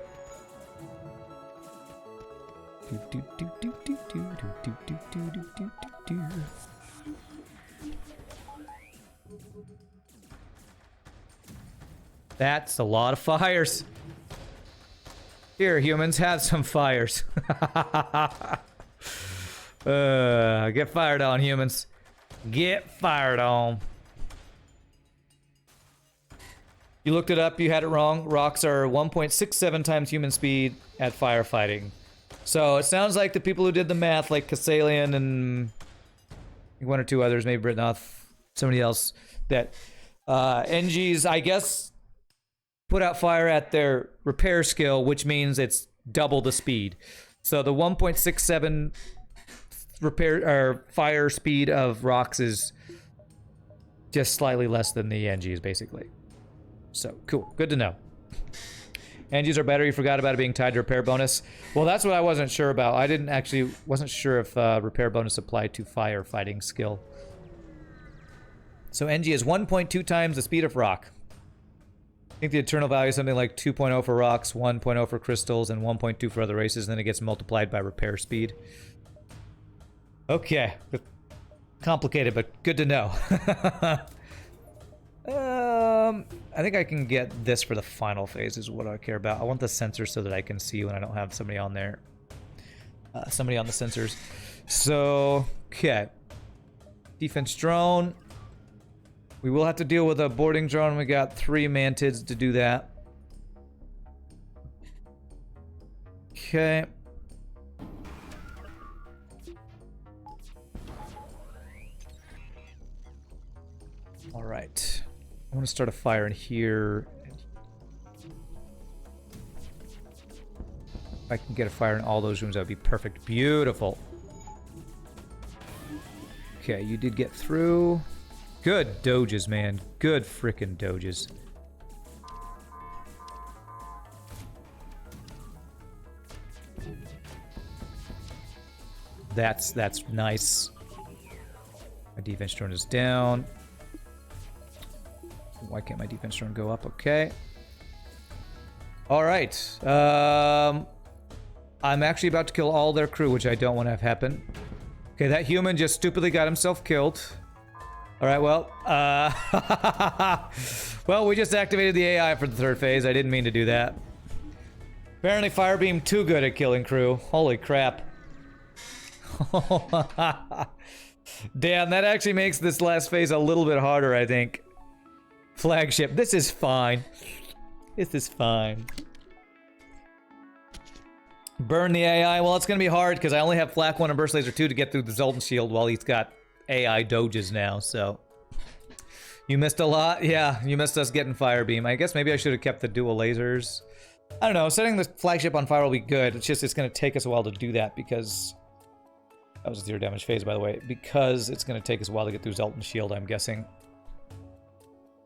A: That's a lot of fires. Here, humans, have some fires. Get fired on, humans. Get fired on. You looked it up, you had it wrong. Rocks are 1.67 times human speed at firefighting. So it sounds like the people who did the math, like Kassalian and one or two others, maybe Britnoth, somebody else, that Engi's, I guess, put out fire at their repair skill, which means it's double the speed. So the 1.67 repair or fire speed of rocks is just slightly less than the Engi's, basically. So, cool. Good to know. Engi's are better. You forgot about it being tied to repair bonus. Well, that's what I wasn't sure about. I wasn't sure if repair bonus applied to firefighting skill. So Engi is 1.2 times the speed of rock. I think the eternal value is something like 2.0 for rocks, 1.0 for crystals, and 1.2 for other races, and then it gets multiplied by repair speed. Okay. Complicated, but good to know. I think I can get this for the final phase is what I care about. I want the sensor so that I can see when I don't have somebody on there. Somebody on the sensors. So, okay. Defense drone. We will have to deal with a boarding drone. We got 3 mantids to do that. Okay. All right. I want to start a fire in here. If I can get a fire in all those rooms, that would be perfect. Beautiful. Okay, you did get through. Good doges, man. Good frickin' doges. That's nice. My defense drone is down. Why can't my defense drone go up? Okay. All right. I'm actually about to kill all their crew, which I don't want to have happen. Okay, that human just stupidly got himself killed. All right, well. Well, we just activated the AI for the 3rd phase. I didn't mean to do that. Apparently Firebeam too good at killing crew. Holy crap. Damn, that actually makes this last phase a little bit harder, I think. Flagship, this is fine. This is fine. Burn the AI. Well, it's going to be hard because I only have Flak 1 and Burst Laser 2 to get through the Zoltan Shield while he's got AI doges now, so. You missed a lot? Yeah, you missed us getting Firebeam. I guess maybe I should have kept the dual lasers. I don't know, setting the Flagship on fire will be good. It's just it's going to take us a while to do that because... That was a 0 damage phase, by the way. Because it's going to take us a while to get through Zoltan Shield, I'm guessing.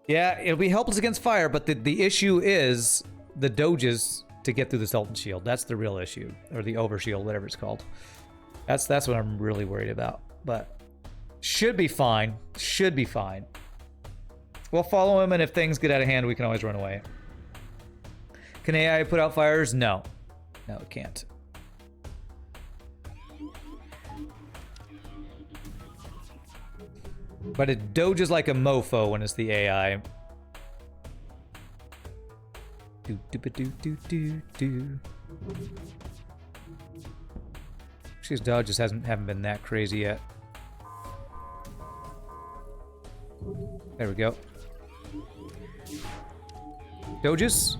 A: Yeah, it'll be helpless against fire, but the issue is the doges to get through the Zoltan Shield. That's the real issue. Or the Overshield, whatever it's called. That's what I'm really worried about. But should be fine. Should be fine. We'll follow him, and if things get out of hand, we can always run away. Can AI put out fires? No. No, it can't. But it doges like a mofo when it's the AI. Actually, his dodges haven't been that crazy yet. There we go. Doges?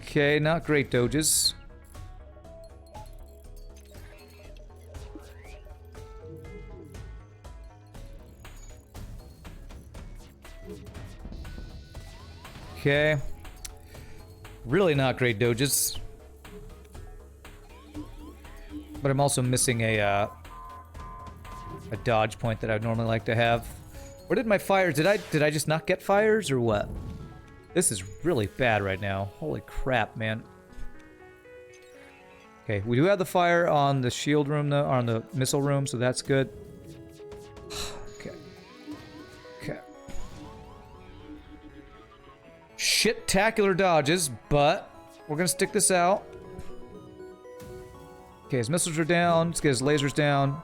A: Okay, not great doges. Okay. Really not great dodges. But I'm also missing a dodge point that I'd normally like to have. Where did my fires? Did I just not get fires or what? This is really bad right now. Holy crap, man. Okay, we do have the fire on the shield room though, or on the missile room, so that's good. Okay. Okay. Shit-tacular dodges, but we're gonna stick this out. Okay, his missiles are down. Let's get his lasers down.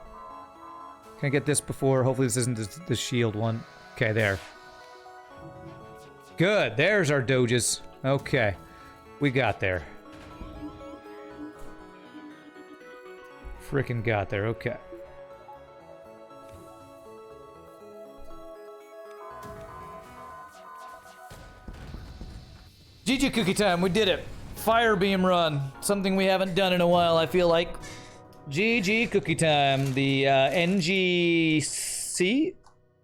A: Can I get this before? Hopefully this isn't the shield one. Okay, there. Good. There's our doges. Okay. We got there. Frickin' got there. Okay. GG cookie time. We did it. Fire beam run. Something we haven't done in a while, I feel like. GG cookie time. The Engi C?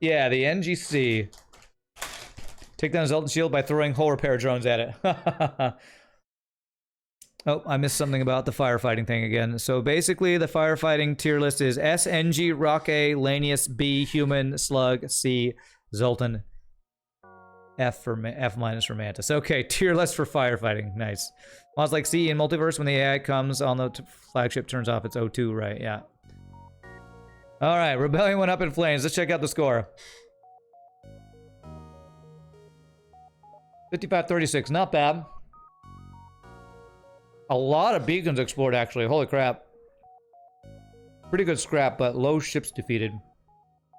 A: Yeah, the Engi C. Take down his ult and shield by throwing hull repair drones at it. Oh, I missed something about the firefighting thing again. So basically, the firefighting tier list is S, Engi, Rock A, Lanius, B, Human, Slug, C, Zoltan, F minus for Mantis. Okay, tier list for firefighting. Nice. Mods like C in Multiverse, when the AI comes on the flagship, turns off its O2, right? Yeah. All right, Rebellion went up in flames. Let's check out the score. 55-36, not bad. A lot of beacons explored, actually. Holy crap. Pretty good scrap, but low ships defeated.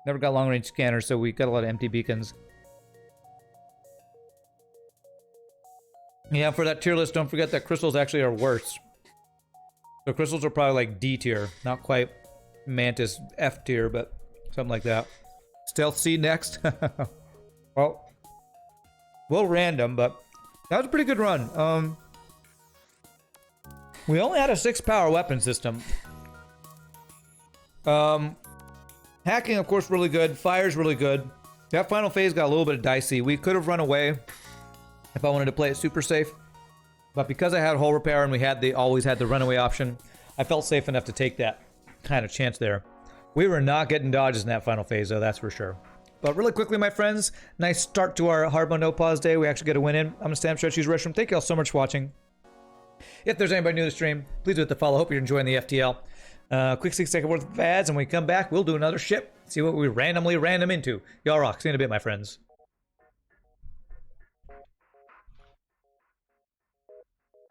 A: Never got long-range scanners, so we got a lot of empty beacons. Yeah, for that tier list, don't forget that crystals actually are worse. So crystals are probably like D tier. Not quite Mantis F tier, but something like that. Stealth C next. Well, random, but that was a pretty good run. We only had a 6-power weapon system. Hacking, of course, really good. Fire's really good. That final phase got a little bit dicey. We could have run away if I wanted to play it super safe. But because I had hull repair and we had always had the runaway option, I felt safe enough to take that kind of chance there. We were not getting dodges in that final phase, though, that's for sure. But really quickly, my friends, nice start to our Hard Mode No Pause day. We actually get a win in. I'm going to stand up, stretch, use restroom. Thank you all so much for watching. If there's anybody new to the stream, please do hit the follow. Hope you're enjoying the FTL. Quick 6-second worth of ads, and when we come back, we'll do another ship. See what we randomly random into. Y'all rock. See you in a bit, my friends.